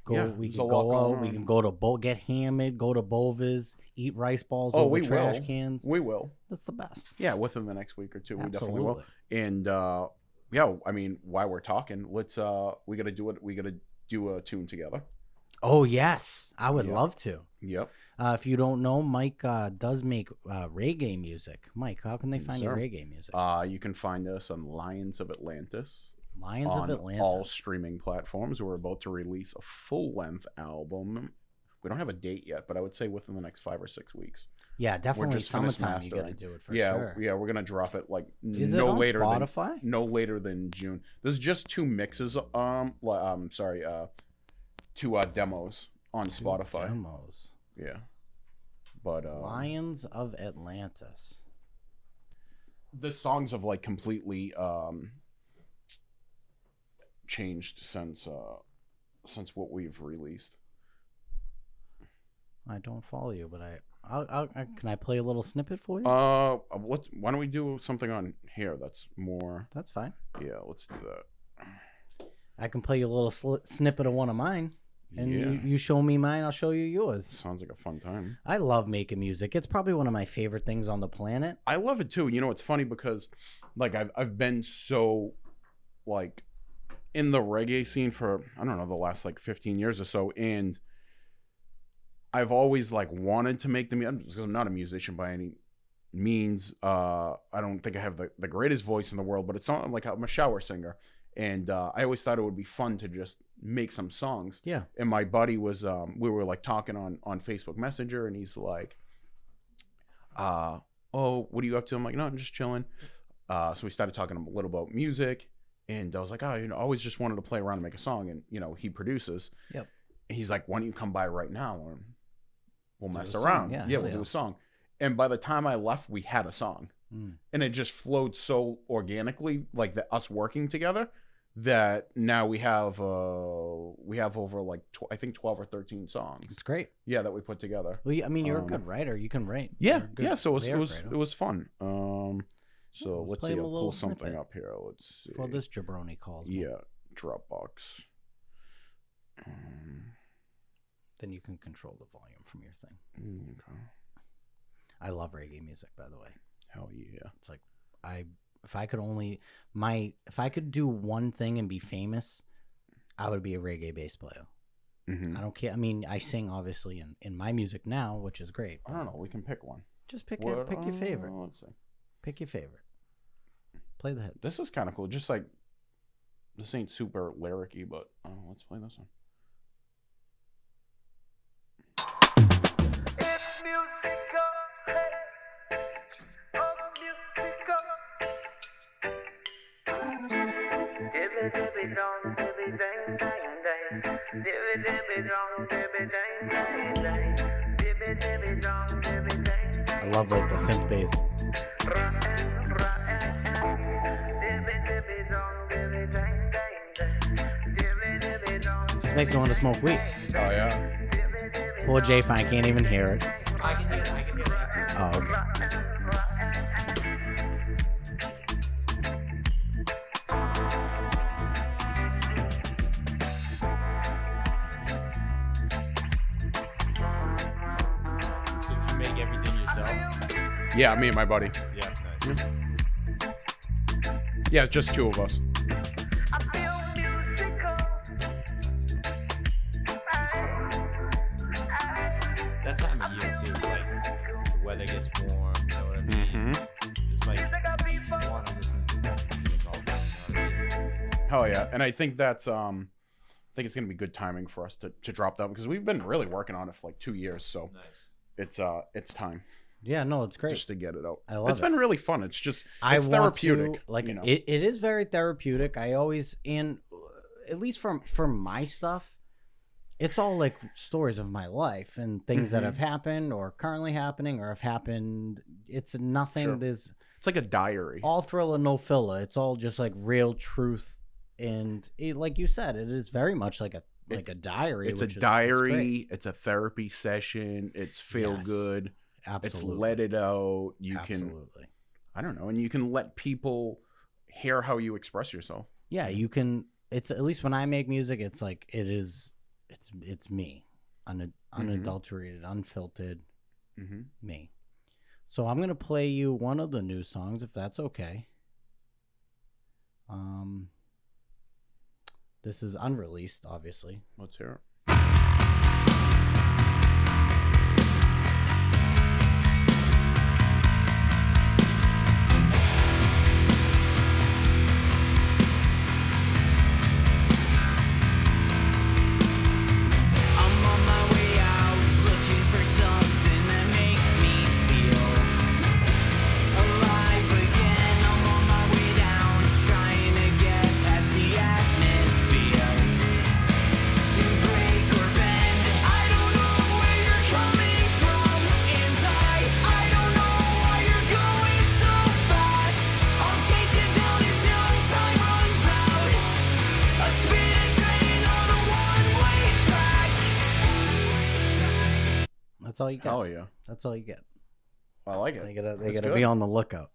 go. Yeah, We there's can a lot go going out. We on. can go to get hammered. Go to Bova's. Eat rice balls Oh, over we trash will. cans. We will. That's the best. Yeah, within the next week or two, we definitely will. Absolutely. And yeah, I mean, while we're talking, let's we gotta do it. We gotta do a tune together. Oh yes, I would Yeah. love to. Yep. If you don't know, Mike does make reggae music. Mike, how can they Yes, find your sir. reggae music? You can find us on Lions of Atlantis Lions on of Atlanta. all streaming platforms. We're about to release a full-length album. We don't have a date yet, but I would say within the next 5 or 6 weeks. Yeah, definitely just finished summertime. You got to mastering. do it for Yeah, sure. yeah, we're gonna drop it like Is no it on later Spotify? than no later than June. There's just 2 mixes. Sorry, 2 demos on Spotify. Demos. Yeah, but Lions of Atlantis. the songs have like completely changed since what we've released. I don't follow you, but can I play a little snippet for you? Why don't we do something on here that's more? That's fine. Yeah, let's do that. I can play you a little snippet of one of mine, and Yeah. you show me mine. I'll show you yours. Sounds like a fun time. I love making music. It's probably one of my favorite things on the planet. I love it too. You know, it's funny because like I've been so like in the reggae scene for I don't know the last like 15 years or so, and I've always like wanted to make the music because I'm not a musician by any means. I don't think I have the greatest voice in the world, but it's not like I'm a shower singer, and I always thought it would be fun to just make some songs. Yeah. And my buddy was we were like talking on Facebook Messenger, and he's like, oh, what are you up to? I'm like, no, I'm just chilling. So we started talking a little about music, and I was like, oh, you know, I always just wanted to play around and make a song, and you know, he produces. Yep. And he's like, why don't you come by right now and we'll mess a song. around? Yeah, we'll hell do yeah. a song. And by the time I left, we had a song, and it just flowed so organically, like us working together, that now we have over like I think 12 or 13 songs. It's great. Yeah, that we put together. Well, I mean, you're a good writer. You can write. Yeah, You're a good yeah. So it lyric was writer. fun. So let's let's play see. him a I'll little pull something snippet up here. Let's see. Before this jabroni calls me. Yeah, Dropbox. Then you can control the volume from your thing. Okay. I love reggae music, by the way. Hell yeah. It's like if I could do one thing and be famous, I would be a reggae bass player. Mm-hmm. I don't care. I mean, I sing obviously in my music now, which is great. I don't know. We can pick one. Just pick What- your favorite. Let's see. Pick your favorite. Play the hits. This is kind of cool. Just like this ain't super lyric-y, but let's play this one. It's musical, hey. Oh, musical. Dibby dibby dong, dibby dang dang dang. Dibby dibby dong, dibby dang dang dang. Dibby dibby dong, dibby dang I dang. love like the synth bass. Dibby dibby dong, dibby dang dang dang. Dibby dibby dong. Just makes me want to smoke weed. Oh yeah. Poor J Fine can't even hear it. I can hear that. Oh, okay. So if you make everything yourself, Yeah, me and my buddy. yeah, nice. Yeah, it's just 2 of us. I feel musical. That time of year too, like the weather gets warm. You know what I mean? Mm-hmm. It's like Music of people. I want to listen to this type of music all day. You know what I mean? Hell yeah. And I think that's I think it's gonna be good timing for us to drop that because we've been really working on it for like 2 years. So Nice. it's time Yeah, no, it's great. just to get it out. I love It's it. been really fun. It's just I it's want therapeutic. to, like, you know. it is very therapeutic. I always, and at least for my stuff, it's all like stories of my life and things that Mhm. have happened or currently happening or have happened. It's nothing. Sure. There's It's like a diary. all thriller, no filler. It's all just like real truth. And like you said, it is very much like a diary. It's a which is- diary. great. It's a therapy session. It's feel Yes. good. Absolutely. It's let it out. You can, Absolutely. I don't know, and you can let people hear how you express yourself. Yeah, you can. It's at least when I make music, it's like it's me, unadulterated, unfiltered, Mm-hmm. me. So I'm gonna play you one of the new songs, if that's okay. This is unreleased, obviously. Let's hear it. I'm on my way out, looking for something that makes me feel alive again. I'm on my way down, trying to get past the atmosphere to break or bend. I don't know where you're coming from, and I don't know why you're going so fast. I'll chase you down until time runs out. A speeding train on a one-way track. That's all you get. Hell yeah. That's all you get. I like it. They gotta That's be good. on the lookout.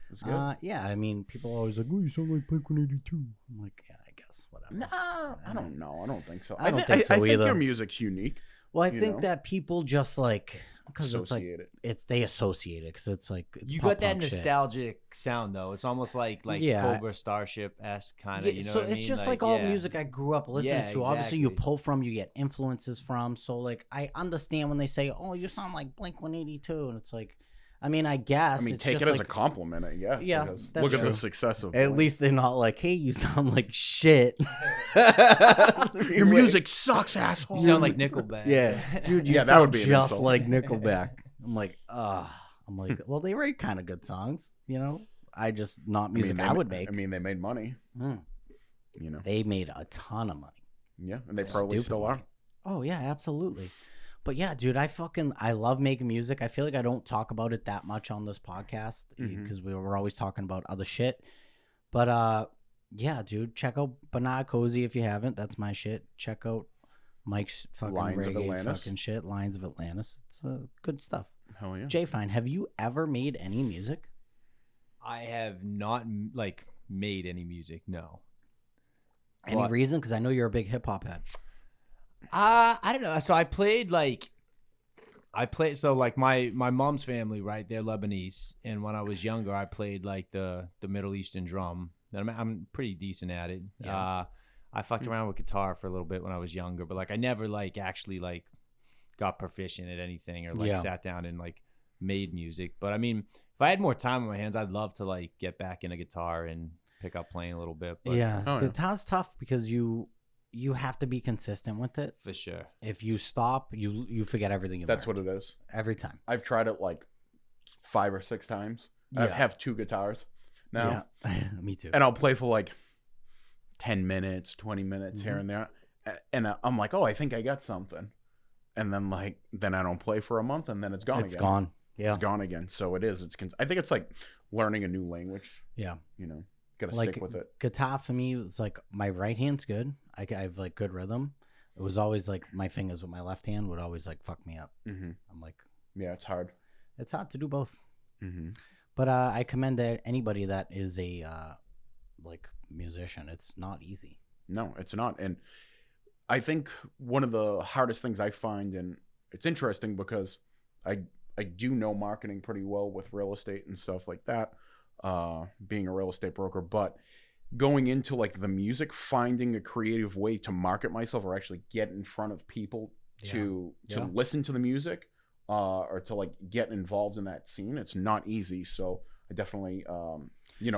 That's good. Yeah, I mean, people are always like, "Oh, you sound like Blink-182." I'm like, yeah, I guess whatever. Nah, I don't know. I don't think so. I don't think so I think either. your music's unique. Well, I You think know? that people just like because it's like Associate it. they associate it because it's like it's You pop got that punk shit. nostalgic sound though. It's almost like Yeah. Cobra Starship esque kind of. Yeah, You know so what I it's mean? just like all yeah. music I grew up listening Yeah, to. Obviously, you exactly. pull from, you get influences from. So like, I understand when they say, "Oh, you sound like Blink-182," and it's like, I mean, I guess. I mean, it's take just it as a like- compliment, I guess. Yeah, because that's look at true. the success of At Blink. least they're not like, "Hey, you sound like shit." Your music sucks, asshole. You sound like Nickelback. Yeah, dude, you Yeah, that sound would be an just insult. like Nickelback. I'm like, I'm like, well, they write kind of good songs, you know. I just not music I would make. I mean, they made money. Mm. You know. They made a ton of money. Yeah, and they probably Stupid still money. are. Oh yeah, absolutely. But yeah, dude, I love making music. I feel like I don't talk about it that much on this podcast because we're always talking about other shit. But yeah, dude, check out Banana Cozy if you haven't. That's my shit. Check out Mike's fucking Lions of reggae Atlantis. fucking shit. Lions of Atlantis. It's good stuff. Hell yeah. Jay Fine, have you ever made any music? I have not made any music. No. Any What? reason? Because I know you're a big hip hop head. I don't know. So I played so like my mom's family, right? They're Lebanese, and when I was younger, I played like the Middle Eastern drum. And I'm pretty decent at it. Yeah. I fucked around with guitar for a little bit when I was younger, but like I never like actually like got proficient at anything or like Yeah. sat down and like made music. But I mean, if I had more time on my hands, I'd love to like get back into guitar and pick up playing a little bit. But Yeah, Oh, yeah. guitar's tough because you have to be consistent with it. for sure. If you stop, you forget everything you That's learned. what it is. Every time. I've tried it like 5 or 6 times. I Yeah. have 2 guitars now, Yeah, me too. and I'll play for like 10 minutes, 20 minutes here Mhm. and there, and I'm like, oh, I think I got something, and then I don't play for a month, and then it's gone. It's again. gone. Yeah, It's gone again. So it is. I think it's like learning a new language. yeah. You know, gotta Like stick with it. guitar for me was like my right hand's good. I have like good rhythm. It was always like my fingers with my left hand would always like fuck me up. Hmm I'm like, Yeah, it's hard. it's hard to do both. Hmm But I commend that anybody that is a like musician. It's not easy. No, it's not. And I think one of the hardest things I find, and it's interesting because I do know marketing pretty well with real estate and stuff like that, being a real estate broker, but going into like the music, finding a creative way to market myself or actually get in front of people to Yeah. listen to the music or to like get involved in that scene, it's not easy. So I definitely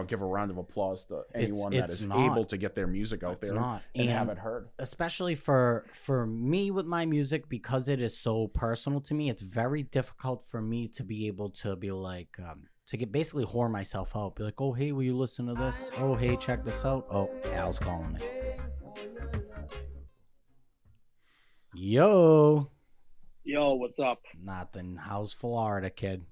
give a round of applause to anyone that it's is not. able to get their music out It's there not. and have And it heard. especially for me with my music, because it is so personal to me, it's very difficult for me to be able to be like to get basically whore myself out, be like, oh hey, will you listen to this? Oh hey, check this out. Oh, Al's calling me. Yo, What's up? nothing. How's Florida, kid?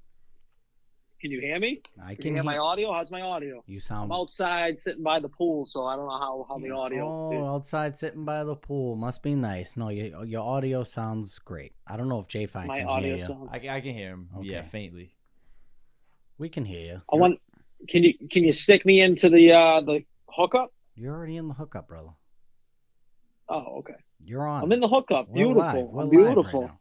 Can you hear me? I Can you can hear hear my audio? How's my audio? you. Sound I'm outside sitting by the pool, so I don't know how the audio Oh, is. outside sitting by the pool must be nice. No, your audio sounds great. I don't know if J Fine My can audio hear you. sounds. I can hear him. Yeah, Okay. faintly. We can hear you. I want. Can you stick me into the hookup? You're already in the hookup, brother. Oh, okay. You're on. I'm in the hookup. We're live. Beautiful. We're I'm live right beautiful. now.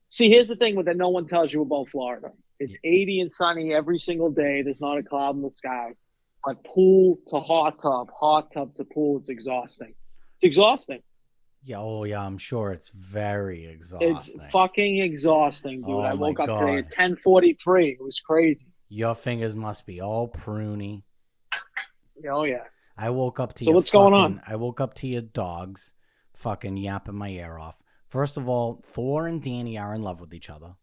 See, here's the thing that no one tells you about Florida. It's 80 and sunny every single day. There's not a cloud in the sky. But pool to hot tub to pool, it's exhausting. It's exhausting. Yeah, oh yeah, I'm sure it's very It's exhausting. fucking exhausting, dude. Oh I my woke up today God. at 10:43. It was crazy. Your fingers must be all pruny. Oh yeah. I woke up to So your what's going on? I woke up to your dogs fucking yapping my ear off. First of all, Thor and Danny are in love with each other.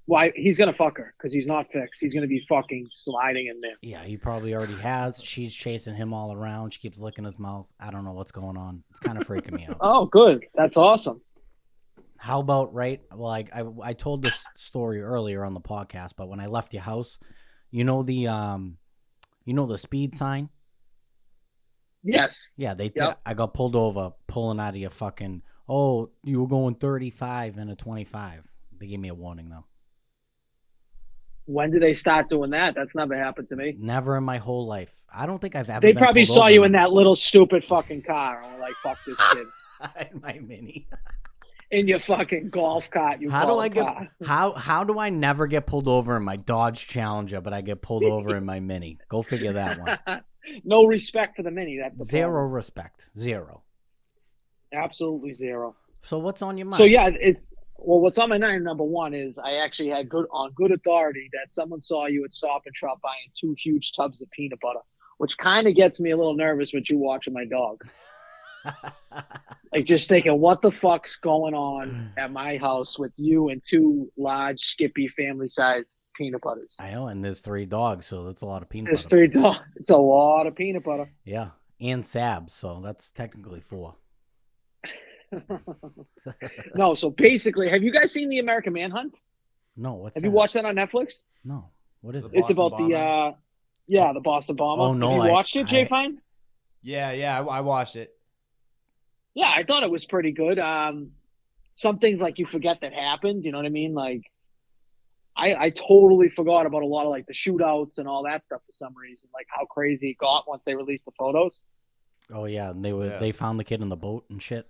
Why he's gonna fuck her because he's not fixed. He's gonna be fucking sliding in there. Yeah, he probably already has. She's chasing him all around. She keeps licking his mouth. I don't know what's going on. It's kind of freaking me out. Oh, good. That's awesome. How about I told this story earlier on the podcast, but when I left your house, you know the speed sign? Yes. Yeah, Yep. I got pulled over pulling out of your fucking, oh, you were going 35 and a 25. They gave me a warning though. When did they start doing that? That's never happened to me. Never in my whole life. I don't think I've ever They been probably pulled saw over you in that little stupid fucking car. And were like, fuck this kid. in my Mini. In your fucking golf cart. How do I never get pulled over in my Dodge Challenger, but I get pulled over in my Mini? Go figure that one. No respect for the Mini. That's the Zero problem. respect. Zero. Absolutely zero. So what's on your mind? So yeah, what's on my mind, number one, is I actually had good authority that someone saw you at Stop and Shop buying 2 huge tubs of peanut butter, which kind of gets me a little nervous with you watching my dogs. Like just thinking, what the fuck's going on at my house with you and 2 large, Skippy family-sized peanut butters? I know, and there's 3 dogs, so that's a lot of peanut There's butter. 3 dogs. It's a lot of peanut butter. Yeah, and Sabs, so that's technically 4. No, so basically, have you guys seen The American Manhunt? No, what's Have that? you watched that on Netflix? No, what is The it? It's Boston about Bomber? the Boston Bomber. Oh, no, have you watched it, Jay I- Fine? Yeah, I watched it. Yeah, I thought it was pretty good. Some things like you forget that happened. You know what I mean? Like, I totally forgot about a lot of like the shootouts and all that stuff for some reason. Like how crazy it got once they released the photos. Oh yeah, and Yeah. they found the kid in the boat and shit.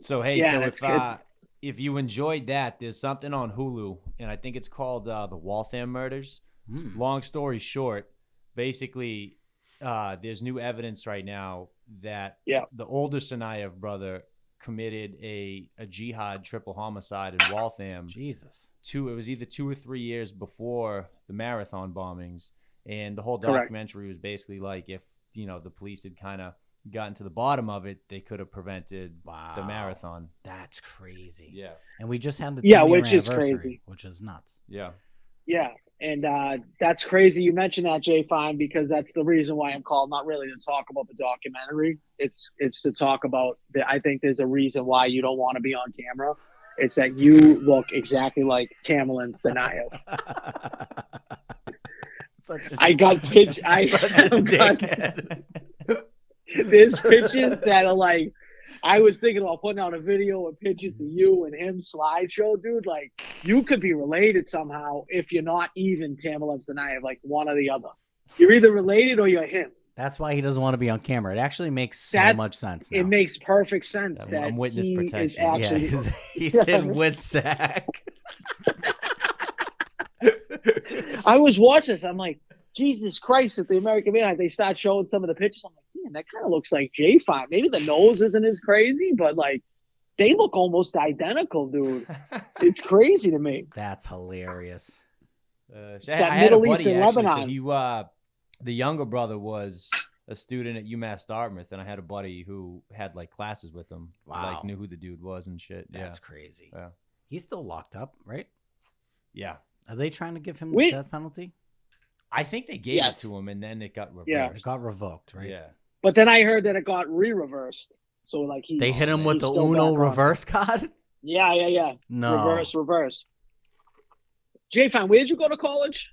So hey, Yeah, so it's- if you enjoyed that, there's something on Hulu, and I think it's called the Waltham Murders. Hmm. Long story short, basically, there's new evidence right now that the older Tsarnaev brother committed a jihad triple homicide in Waltham. Jesus. It was either 2 or 3 years before the marathon bombings, and the whole Correct. documentary was basically like if the police had kind of gotten to the bottom of it, they could have prevented the Wow. marathon. That's crazy. Yeah, And we just had the 10-year which is anniversary, crazy, which is nuts. yeah. Yeah, and that's crazy. You mentioned that, Jay Fine, because that's the reason why I'm called. Not really to talk about the documentary. It's to talk about I think there's a reason why you don't want to be on camera. It's that you look exactly like Tamerlan Tsarnaev. I got pitch. There's pictures that are like, I was thinking about putting out a video of pictures of you and him slideshow, dude. Like, you could be related somehow if you're not even Tamerlan Tsarnaev, like one or the other. You're either related or you're him. That's why he doesn't want to be on camera. It actually makes so That's- much sense now. It makes perfect sense I'm that witness he protection. is yeah, actually. he's in Woodsack. I was watching this. I'm like, Jesus Christ! At the American Manhunt, they start showing some of the pictures. I'm like, man, that kind of looks like J5. Maybe the nose isn't as crazy, but like, they look almost identical, dude. It's crazy to me. That's hilarious. It's that Middle Eastern Lebanon. So he, the younger brother was a student at UMass Dartmouth, and I had a buddy who had like classes with him. Wow. Like knew who the dude was and shit. That's crazy. Yeah. He's still locked up, right? Yeah. Are they trying to give him We- the death penalty? I think they gave Yes. it to him, and then it got reversed. Yeah. It got revoked, right? Yeah. But then I heard that it got re-reversed. So like They hit him with he's the still Uno back on. reverse card? Yeah. No. Reverse. J-Fan, where'd you go to college?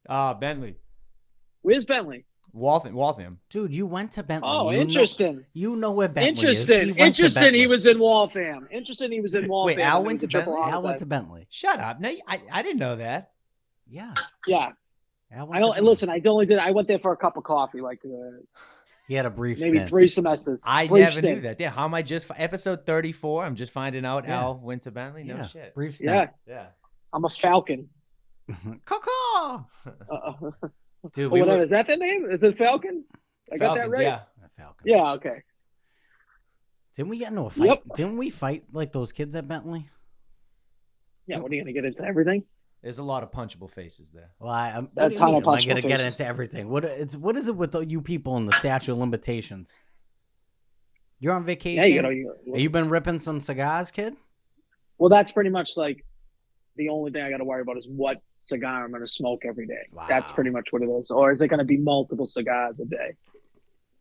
Bentley. Where's Bentley? Waltham. Dude, you went to Bentley. Oh, You know- interesting. You know where Bentley Interesting. is. He went to Interesting. Bentley. He was in Waltham. Interesting. He was in Waltham. Al and went he was to a triple Bentley? Al went homicide. to Bentley. Shut up. No, I didn't know that. Yeah. Yeah. Al went I to don't. Bentley. Listen, I went there for a cup of coffee, like He had a brief maybe stint. 3 semesters. I Brief never knew stint. that. Yeah, how am I just episode 34? I'm just finding out Yeah. Al went to Bentley. No Yeah, shit. brief stint. Yeah, Yeah. I'm a Falcon. Caw-caw! Uh, Dude, Or we whatever. were Is that the name? Is it Falcon? I got that Falcons, right? yeah. Falcons. Yeah, okay. Didn't we get into a fight? Yep. Didn't we fight like those kids at Bentley? Yeah, what are you going to get into everything? There's a lot of punchable faces there. Well, what A do you ton mean? of Am I punchable gonna get faces. into everything? What is it with you people in the statute of limitations? You're on vacation. Yeah, Have you been ripping some cigars, kid? well, that's pretty much like the only thing I got to worry about is what cigar I'm going to smoke every day. That's Wow. pretty much what it is. Or is it going to be multiple cigars a day?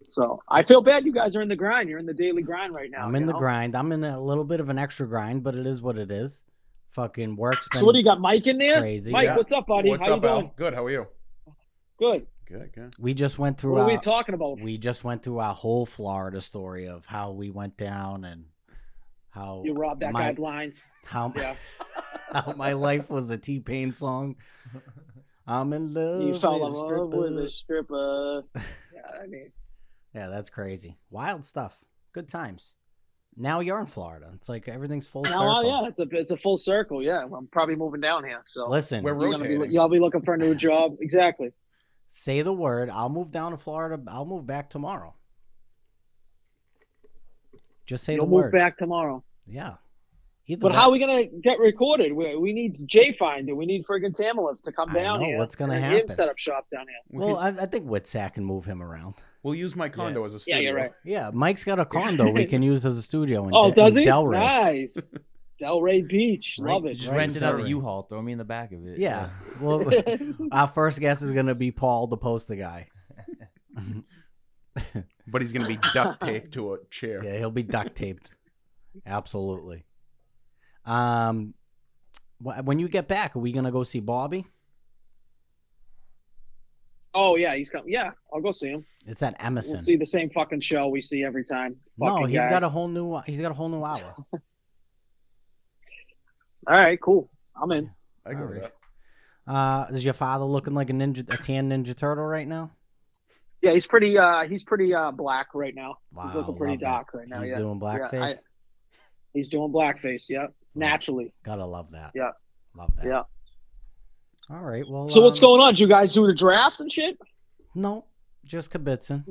So I feel bad you guys are in the grind. You're in the daily grind right now. I'm in you the know? grind. I'm in a little bit of an extra grind, but it is what it is. Fucking work's been So what do you got, Mike in there? crazy. Mike, Yeah. what's up, buddy? What's How up, you Al? doing? Good. How are you? Good. Good. We just went through What are we our, talking about? we just went through our whole Florida story of how we went down and how You robbed that guy blind. how, Yeah. how my life was a T-Pain song. I'm in love. You fell in with a love with a stripper. stripper. Yeah, I mean, Yeah, that's crazy. Wild stuff. Good times. Now you're in Florida. It's like everything's full circle. now, yeah, it's a full circle. Yeah, I'm probably moving down here. So Listen, We're you're gonna rotating. y'all be looking for a new job. Exactly. say the word. I'll move down to Florida. I'll move back tomorrow. Just say You'll the move word. back tomorrow. Yeah. Either But that- how are we gonna get recorded? We need Jay Finder. We need friggin' Tamaliff to come I down know, here. what's gonna and happen? Him set up shop down here. Well, I think Witsack can move him around. We'll use my condo as a Yeah, studio. you're right. Yeah, Mike's got a condo we can use as a studio. In Oh, does in he? Delray. Nice. Delray Beach. Right. Love it. Just Right, rent another sorry. U-Haul. Throw me in the back of it. Yeah. Well, our first guest is gonna be Paul, the poster guy. But he's gonna be duct taped to a chair. Yeah, he'll be duct taped. Absolutely. When you get back, are we gonna go see Bobby? Oh yeah, he's coming. Yeah, I'll go see him. It's at Emerson. We'll see the same fucking show we see every time. No, Fucking he's guy. got a whole new hour. All right, cool. I'm in. I go All with right. that. Is your father looking like a tan ninja turtle right now? Yeah, he's pretty black right now. Wow, He's looking pretty love that. dark right now. He's yeah. doing blackface. He's doing blackface. Yeah, naturally. Gotta love that. Yeah. Love that. Yeah. All right. Well. So what's going on? Did you guys do the draft and shit? No, just kibitzing.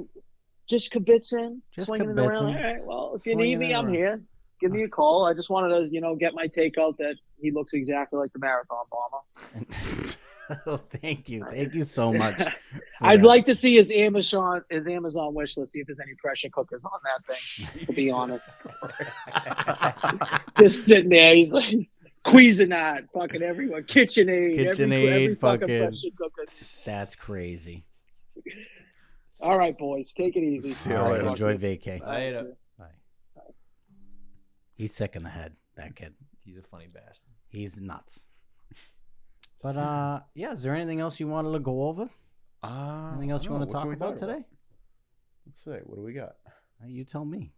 Just kibitzing, Just swinging it around. kibitzing. All right. Well, if you Swinging need me, it I'm around. here. Give me a call. I just wanted to, get my take out that he looks exactly like the marathon bomber. Oh, thank you so much. for I'd that. like to see his Amazon wish list. See if there's any pressure cookers on that thing. To be honest, just sitting there, he's like Cuisinart, fucking everywhere, KitchenAid, every fucking fucking- pressure cooker. That's crazy. All right, boys, take it easy. See you All right, later. enjoy vacay. Later. Bye. He's sick in the head. That kid. He's a funny bastard. He's nuts. But yeah. Is there anything else you wanted to go over? Anything else you want to talk about today? Let's see. What do we got? You tell me.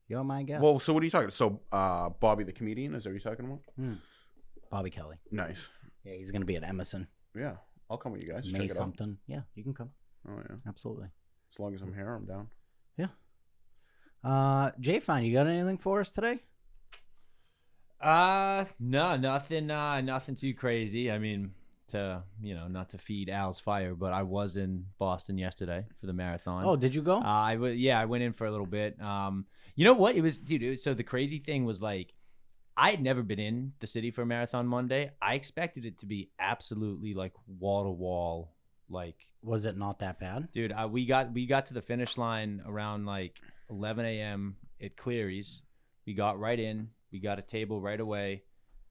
You're my guest. Well, so what are you talking? So, Bobby the comedian, is that what you're talking about? Bobby Kelly. Nice. Yeah, he's gonna be at Emerson. Yeah, I'll come with you guys. May Check it out. something. Yeah, you can come. Oh yeah. Absolutely. As long as I'm here, I'm down. Jay, fine. You got anything for us today? No, nothing too crazy. I mean, not to feed Al's fire, but I was in Boston yesterday for the marathon. Oh, did you go? I went in for a little bit. You know what? It was, dude. So the crazy thing was like, I had never been in the city for a marathon Monday. I expected it to be absolutely like wall to wall, like. Was it not that bad? Dude, we got to the finish line around like 11 a.m. at Cleary's. We got right in. We got a table right away.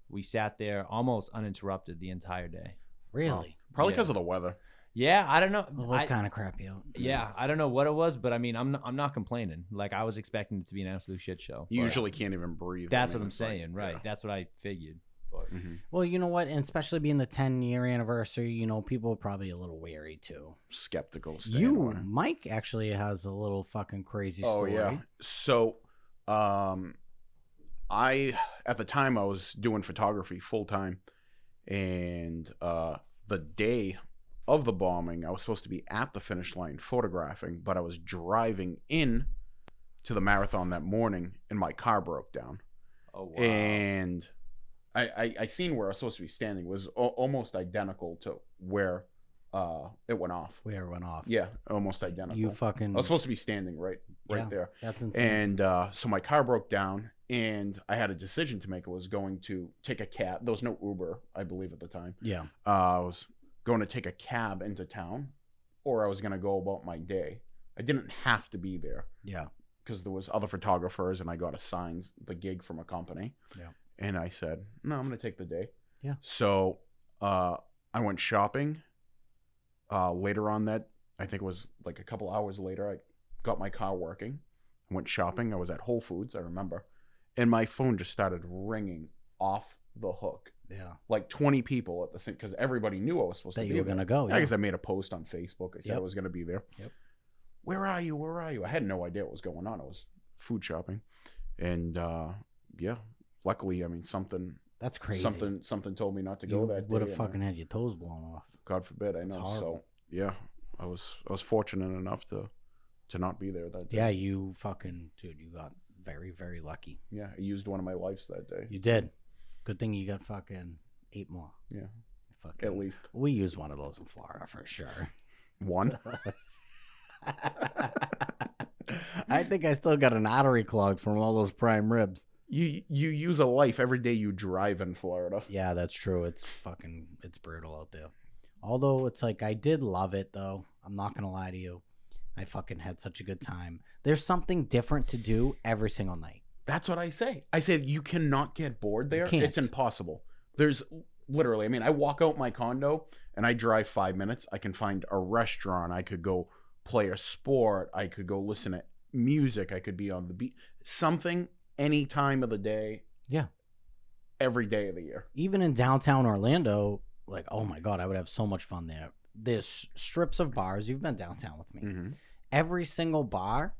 We sat there almost uninterrupted the entire day. Really? Probably Yeah. because of the weather. Yeah, I don't know. Well, it was kind of crappy out. Yeah, I don't know what it was, but I mean, I'm not complaining. Like I was expecting it to be an absolute shit show. You but usually can't even breathe. that's I mean, what I'm it's like- saying, right? yeah. That's what I figured. But Mhm. Well, you know what? And especially being the 10-year anniversary, people are probably a little wary too. Skeptical. staying away. Mike actually has a little fucking crazy Oh story. yeah. So, I at the time I was doing photography full time, and the day of the bombing, I was supposed to be at the finish line photographing, but I was driving in to the marathon that morning, and my car broke down. oh wow. And I seen where I was supposed to be standing was almost identical to where it went off. Where it went off. Yeah, almost identical. You fucking. I was supposed to be standing right Yeah. there. That's insane. And so my car broke down, and I had a decision to make. I was going to take a cab. There was no Uber, I believe, at the time. Yeah. I was going to take a cab into town, or I was going to go about my day. I didn't have to be there Yeah. because there was other photographers, and I got assigned the gig from a company. Yeah. And I said, no, I'm going to take the day. Yeah. So I went shopping. Later on that, I think it was like a couple hours later, I got my car working. I went shopping. I was at Whole Foods, I remember. And my phone just started ringing off the hook. Yeah. Like 20 people at the same, because everybody knew I was supposed That to you be were there. gonna go. I guess I made a post on Facebook. I said Yep. I was going to be there. Yep. Where are you? Where are you? I had no idea what was going on. I was food shopping. And yeah, luckily, I mean, something That's crazy. something told me not to go You that day. would have and I- fucking had your toes blown off. God forbid, I know. horrible. So yeah, I was fortunate enough to not be there that day. Yeah, you fucking dude, you got very, very lucky. Yeah, I used one of my lives that day. You did. Good thing you got fucking 8 more. Yeah, Fucking. at least We used one of those in Florida for sure. one. I think I still got an artery clogged from all those prime ribs. You use a life every day you drive in Florida. Yeah, that's true. It's brutal out there. Although it's like I did love it though. I'm not gonna lie to you. I fucking had such a good time. There's something different to do every single night. That's what I say. I said you cannot get bored there. can't. It's impossible. There's literally, I mean, I walk out my condo and I drive 5 minutes. I can find a restaurant. I could go play a sport. I could go listen to music. I could be on the beach. Something any time of the day. Yeah. Every day of the year. Even in downtown Orlando, like, oh my God, I would have so much fun there. There's strips of bars. You've been downtown with me. Mm-hmm. Every single bar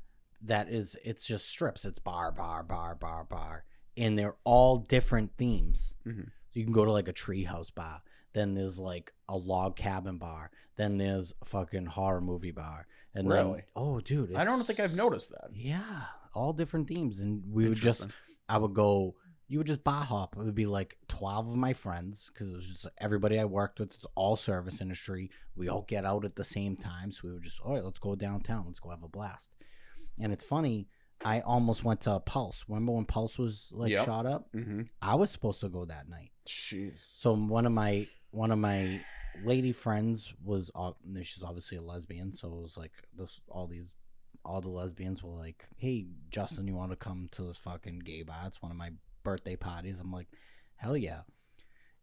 it's just strips. It's bar, bar, bar, bar, bar. And they're all different themes. Mm-hmm. So you can go to like a treehouse bar. Then there's like a log cabin bar. Then there's a fucking horror movie bar. And then, Really? oh, dude. I don't think I've noticed that. Yeah. All different themes. And we would just, Interesting. I would go, you would just bar hop. It would be like 12 of my friends because it was just everybody I worked with. It's all service industry. We all get out at the same time. So we would just, all right, let's go downtown. Let's go have a blast. And it's funny. I almost went to Pulse. Remember when Pulse was like Yep. shot up? Mm-hmm. I was supposed to go that night. Jeez. So one of my lady friends was, she's obviously a lesbian. So it was like this, all the lesbians were like, hey, Justin, you want to come to this fucking gay bar? It's one of my birthday parties. I'm like, hell yeah.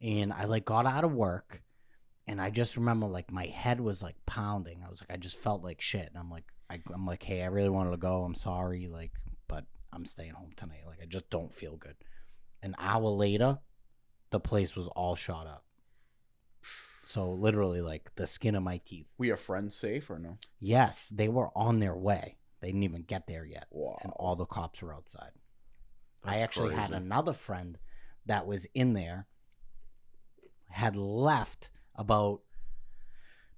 And I like got out of work and I just remember like my head was like pounding. I was like, I just felt like shit. And I'm like, hey, I really wanted to go. I'm sorry. Like, but I'm staying home tonight. Like, I just don't feel good. An hour later, the place was all shot up. So literally like the skin of my teeth. Were your friends safe or no? Yes, they were on their way. They didn't even get there yet. Wow. And all the cops were outside. I That's actually had crazy. another friend that was in there, had left about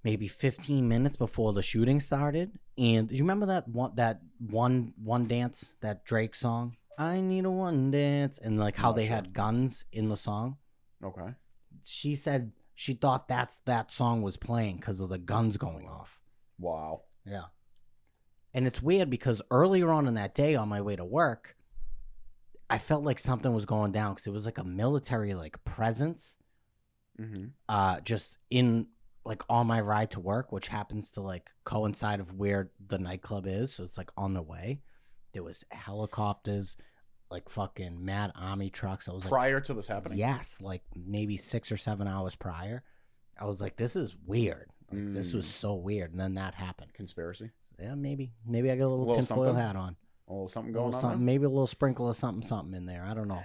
maybe 15 minutes before the shooting started. And do you remember that one dance, that Drake song? I need a one dance. And like how Not they sure. had guns in the song. Okay. She said she thought that song was playing because of the guns going off. Wow. Yeah. And it's weird because earlier on in that day on my way to work, I felt like something was going down because it was like a military like presence Mm-hmm. just in like on my ride to work, which happens to like coincide of where the nightclub is. So it's like on the way. There was helicopters, like fucking mad army trucks. I was like, Prior to this happening? yes, like maybe 6 or 7 hours prior. I was like, this is weird. Like, this was so weird. And then that happened. Conspiracy? Yeah, maybe I got a little tinfoil something? hat on. A little something A little going on something, there? maybe a little sprinkle of something in there. I don't know.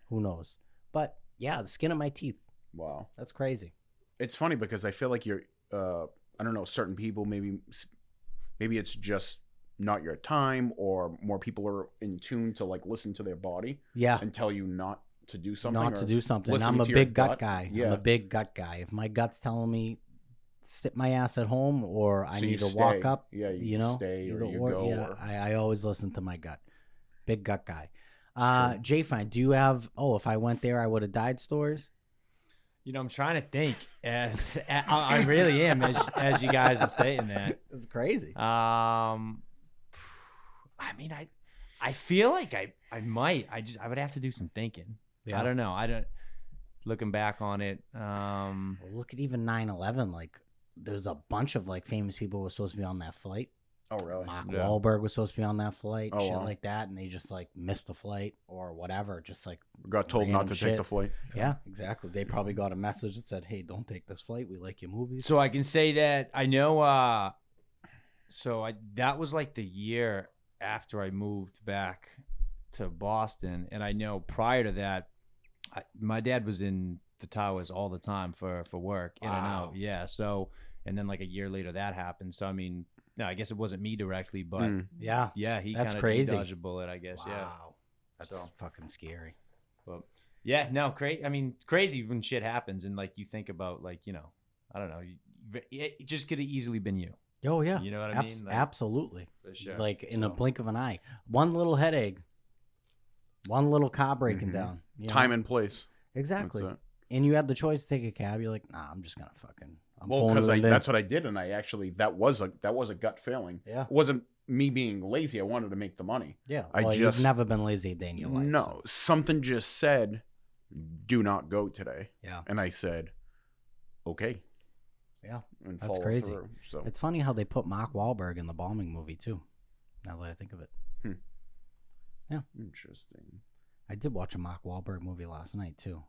Who knows? But yeah, the skin of my teeth. Wow. That's crazy. It's funny because I feel like you're, I don't know, certain people, maybe it's just not your time, or more people are in tune to like listen to their body Yeah. and tell you not to do something. Not or to do something. listening I'm a to your big gut gut. guy. Yeah. I'm a big gut guy. If my gut's telling me sit my ass at home or I So you need to walk stay. up, Yeah, you you know, stay or either you go. Yeah, or- I always listen to my gut. Big gut guy. true. Jay Fine, do you have? Oh, if I went there, I would have died. Stories. You know, I'm trying to think as I really am as you guys are saying that. It's crazy. I mean, I feel like I might. I would have to do some thinking. Yeah. I don't know. I don't. Looking back on it, Well, look at even 9/11. Like, there's a bunch of like famous people who were supposed to be on that flight. Oh, really? Mark Yeah. Wahlberg was supposed to be on that flight, Oh, shit wow. like that, and they just like missed the flight or whatever. Just like, Got told not Random to take shit. the flight. yeah, exactly. They probably got a message that said, "Hey, don't take this flight. We like your movies." so I can say that I know. That was like the year after I moved back to Boston, and I know prior to that, my dad was in the towers all the time for work, in and Wow. out. Yeah. So, and then like a year later that happened. So I mean, no, I guess it wasn't me directly, but Mm. Yeah, yeah, he That's kind of crazy. dodged a bullet, I guess. Yeah. wow, that's So. fucking scary. But yeah, no, I mean, crazy when shit happens and like you think about like, you know, I don't know, it just could have easily been you. Oh yeah, You know what I mean? Like, absolutely. for sure. Like in a So, blink of an eye, one little headache, one little car breaking Mhm. down. you know? Time and place. exactly. That's it. And you had the choice to take a cab. You're like, nah, I'm just gonna fucking. I'm Well, phoning because it in. that's what I did, and I actually that was a gut feeling. Yeah. It wasn't me being lazy. I wanted to make the money. Yeah, I well, just- you've never been lazy a day in your life. No, something just said, "Do not go today," Yeah, and I said, "Okay." Yeah, and that's followed crazy. through, so it's funny how they put Mark Wahlberg in the bombing movie too. Now that I think of it, interesting. I did watch a Mark Wahlberg movie last night too.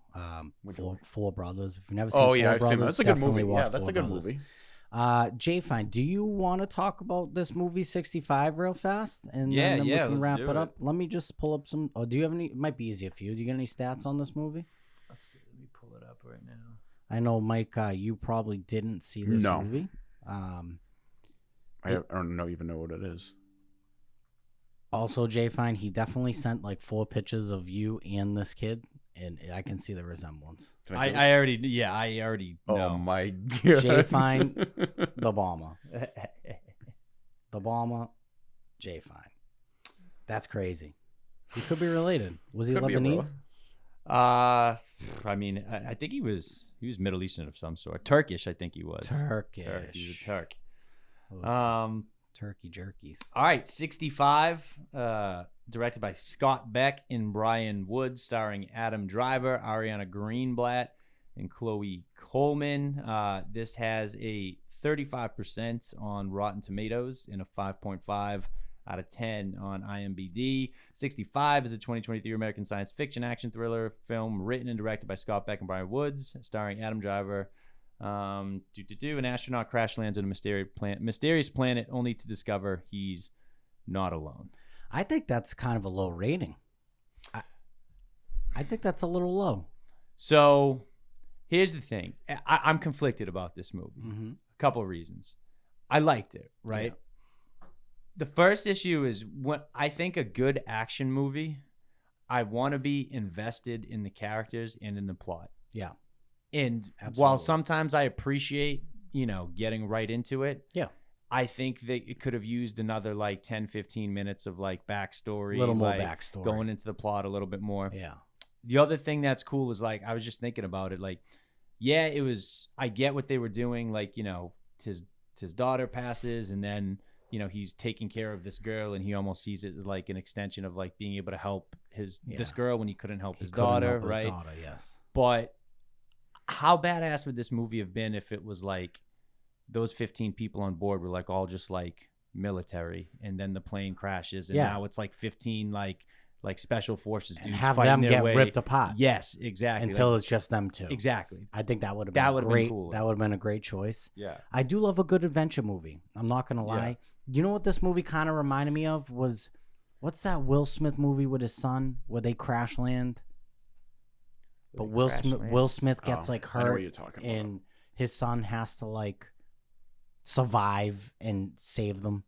Which Four, one? Four Brothers. If you've never seen Oh Four yeah, I've Brothers, seen that. That's a good definitely movie. watch Yeah, that's Four a good Brothers. movie. Jay Fine, do you want to talk about this movie 65 real fast? And Yeah, then yeah, we can let's wrap do it it. up. Let me just pull up some. Oh, do you have any? It might be easier for you. Do you get any stats on this movie? let's see, let me pull it up right now. I know, Mike. You probably didn't see this No. movie. I don't even know what it is. Also, Jay Fine, he definitely sent like 4 pictures of you and this kid, and I can see the resemblance. Can see I already Oh know. my god. Jay Fine, the bomber, the bomber, Jay Fine. That's crazy. He could be related. Was he Could be a Lebanese? brother. I mean, I think he was Middle Eastern of some sort. Turkish, I think he was. Turkish. He's a Turk. Those turkey jerkies. All right, 65, directed by Scott Beck and Brian Wood, starring Adam Driver, Ariana Greenblatt, and Chloe Coleman. This has a 35% on Rotten Tomatoes and a 5.5 out of 10 on IMDb. 65 is a 2023 American science fiction action thriller film written and directed by Scott Beck and Brian Woods, starring Adam Driver. An astronaut crash lands on a mysterious planet only to discover he's not alone. I think that's kind of a low rating. I think that's a little low. So here's the thing. I'm conflicted about this movie. Mm-hmm. A couple of reasons. I liked it, right? The first issue is when I think a good action movie, I want to be invested in the characters and in the plot. Yeah. And Absolutely. while sometimes I appreciate, getting right into it, Yeah. I think that it could have used another like 10, 15 minutes of like backstory. A little more like, backstory. Going into the plot a little bit more. Yeah. The other thing that's cool is like, I was just thinking about it. Like, yeah, I get what they were doing. Like, his daughter passes and then, he's taking care of this girl and he almost sees it as like an extension of like being able to help this Yeah. girl when he couldn't help his Couldn't daughter, help his right? daughter, yes. But how badass would this movie have been if it was like those 15 people on board were like all just like military and then the plane crashes and Yeah. now it's like 15 like special forces And dudes have fighting them their get way. ripped apart. Yes, exactly. Until Like, it's just them two. exactly. I think that would have That been would've been great. cool. That would have been a great choice. Yeah. I do love a good adventure movie. I'm not gonna lie. You know what this movie kind of reminded me of was, what's that Will Smith movie with his son where they crash land? But Will Smith gets Oh, like I know what hurt, you're talking about. and his son has to like survive and save them.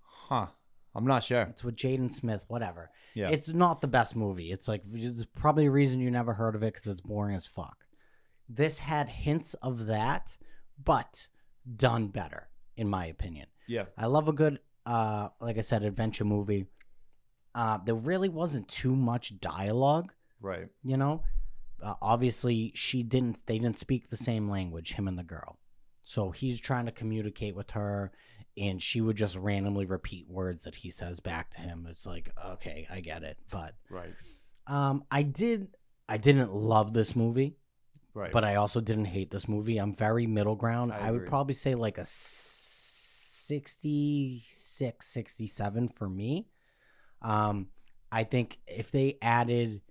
Huh. I'm not sure. It's with Jaden Smith. Whatever. Yeah. It's not the best movie. It's like there's probably a reason you never heard of it because it's boring as fuck. This had hints of that, but done better, in my opinion. Yeah. I love a good, like I said, adventure movie. There really wasn't too much dialogue, Right. you know. obviously they didn't speak the same language, him and the girl. So he's trying to communicate with her, and she would just randomly repeat words that he says back to him. It's like, okay, I get it. But Right. I didn't love this movie, Right. but I also didn't hate this movie. I'm very middle ground. I I would agree. probably say like a 66, 67 for me. I think if they added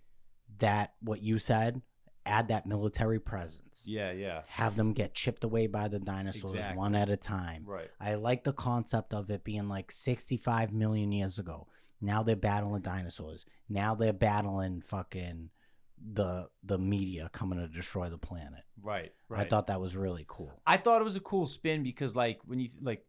that, what you said, add that military presence, Yeah. have them get chipped away by the dinosaurs Exactly. one at a time. Right. I like the concept of it being like 65 million years ago. Now they're battling dinosaurs. Now they're battling fucking the media coming to destroy the planet. Right. I thought that was really cool. I thought it was a cool spin because, like, when you like,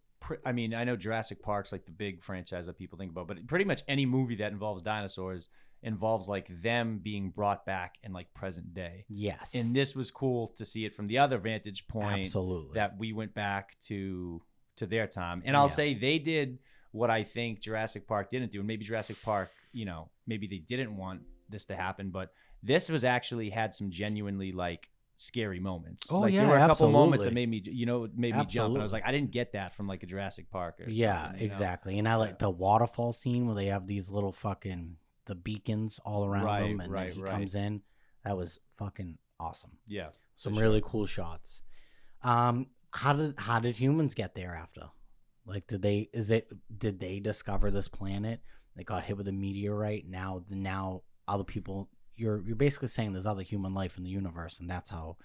I mean, I know Jurassic Park's like the big franchise that people think about, but pretty much any movie that involves dinosaurs involves like them being brought back in like present day. Yes. And this was cool to see it from the other vantage point. Absolutely. That we went back to their time. And I'll say they did what I think Jurassic Park didn't do. And maybe Jurassic Park, you know, maybe they didn't want this to happen, but this was actually had some genuinely like scary moments. Oh, like yeah, there were a couple moments that absolutely. made me, you know, made me jump. And I was Absolutely. like, I didn't get that from like a Jurassic Park. Or Yeah, something, you know? exactly. And I like the waterfall scene where they have these little fucking the beacons all around Right, them, and right, then he right. comes in. That was fucking awesome. Yeah. Some for sure. really cool shots. How did humans get there after? Like, did they discover this planet? They got hit with a meteorite. Now other people. You're basically saying there's other human life in the universe, and that's how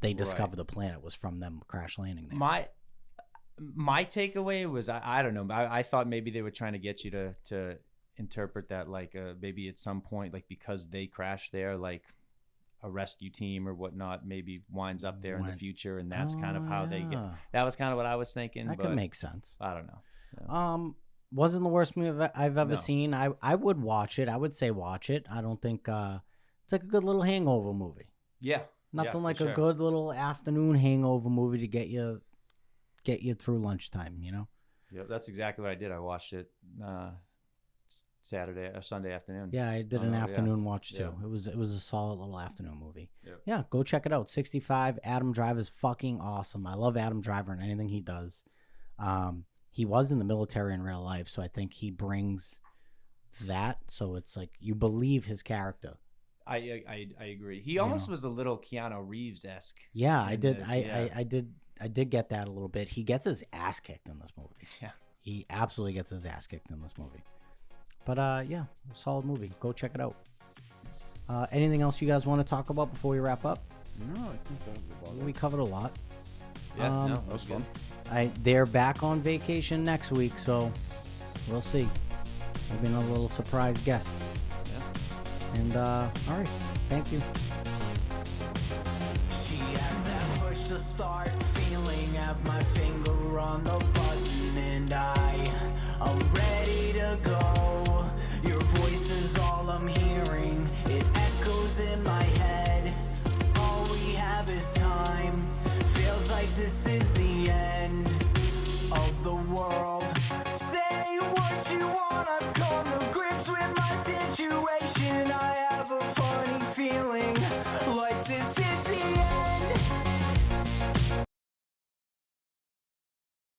they discovered the planet, was from them crash landing there. My takeaway was I don't know. I thought maybe they were trying to get you to interpret that like maybe at some point, like because they crashed there, like a rescue team or whatnot maybe winds up there in the future, and that's kind of how they get. That was kind of what I was thinking. That but could make sense. I don't know. Wasn't the worst movie I've ever No. seen. I would watch it. I would say watch it. I don't think it's like a good little hangover movie. Yeah. Nothing for like sure. a good little afternoon hangover movie to get you through lunchtime, you know? Yeah, that's exactly what I did. I watched it Saturday or Sunday afternoon. Yeah, I did an yeah. afternoon watch too. Yeah. It was a solid little afternoon movie. Yep. Yeah, go check it out. 65. Adam Driver's fucking awesome. I love Adam Driver and anything he does. He was in the military in real life, so I think he brings that. So it's like you believe his character. I agree. He almost was a little Keanu Reeves-esque. Yeah, I in did. this, I did get that a little bit. He gets his ass kicked in this movie. Yeah. He absolutely gets his ass kicked in this movie. But yeah, solid movie. Go check it out. Anything else you guys want to talk about before we wrap up? No, I think that was about We it. covered a lot. Yeah, no, That was fun. They're back on vacation next week, so we'll see. Maybe another little surprise guest. Yeah. And all right, thank you. She has that push to start feeling, have my finger on the button, and I'm ready to go. Your voice is all I'm hearing, it echoes in my head. All we have is time, feels like this is the end of the world. Say what you want, I've come to grips with my situation.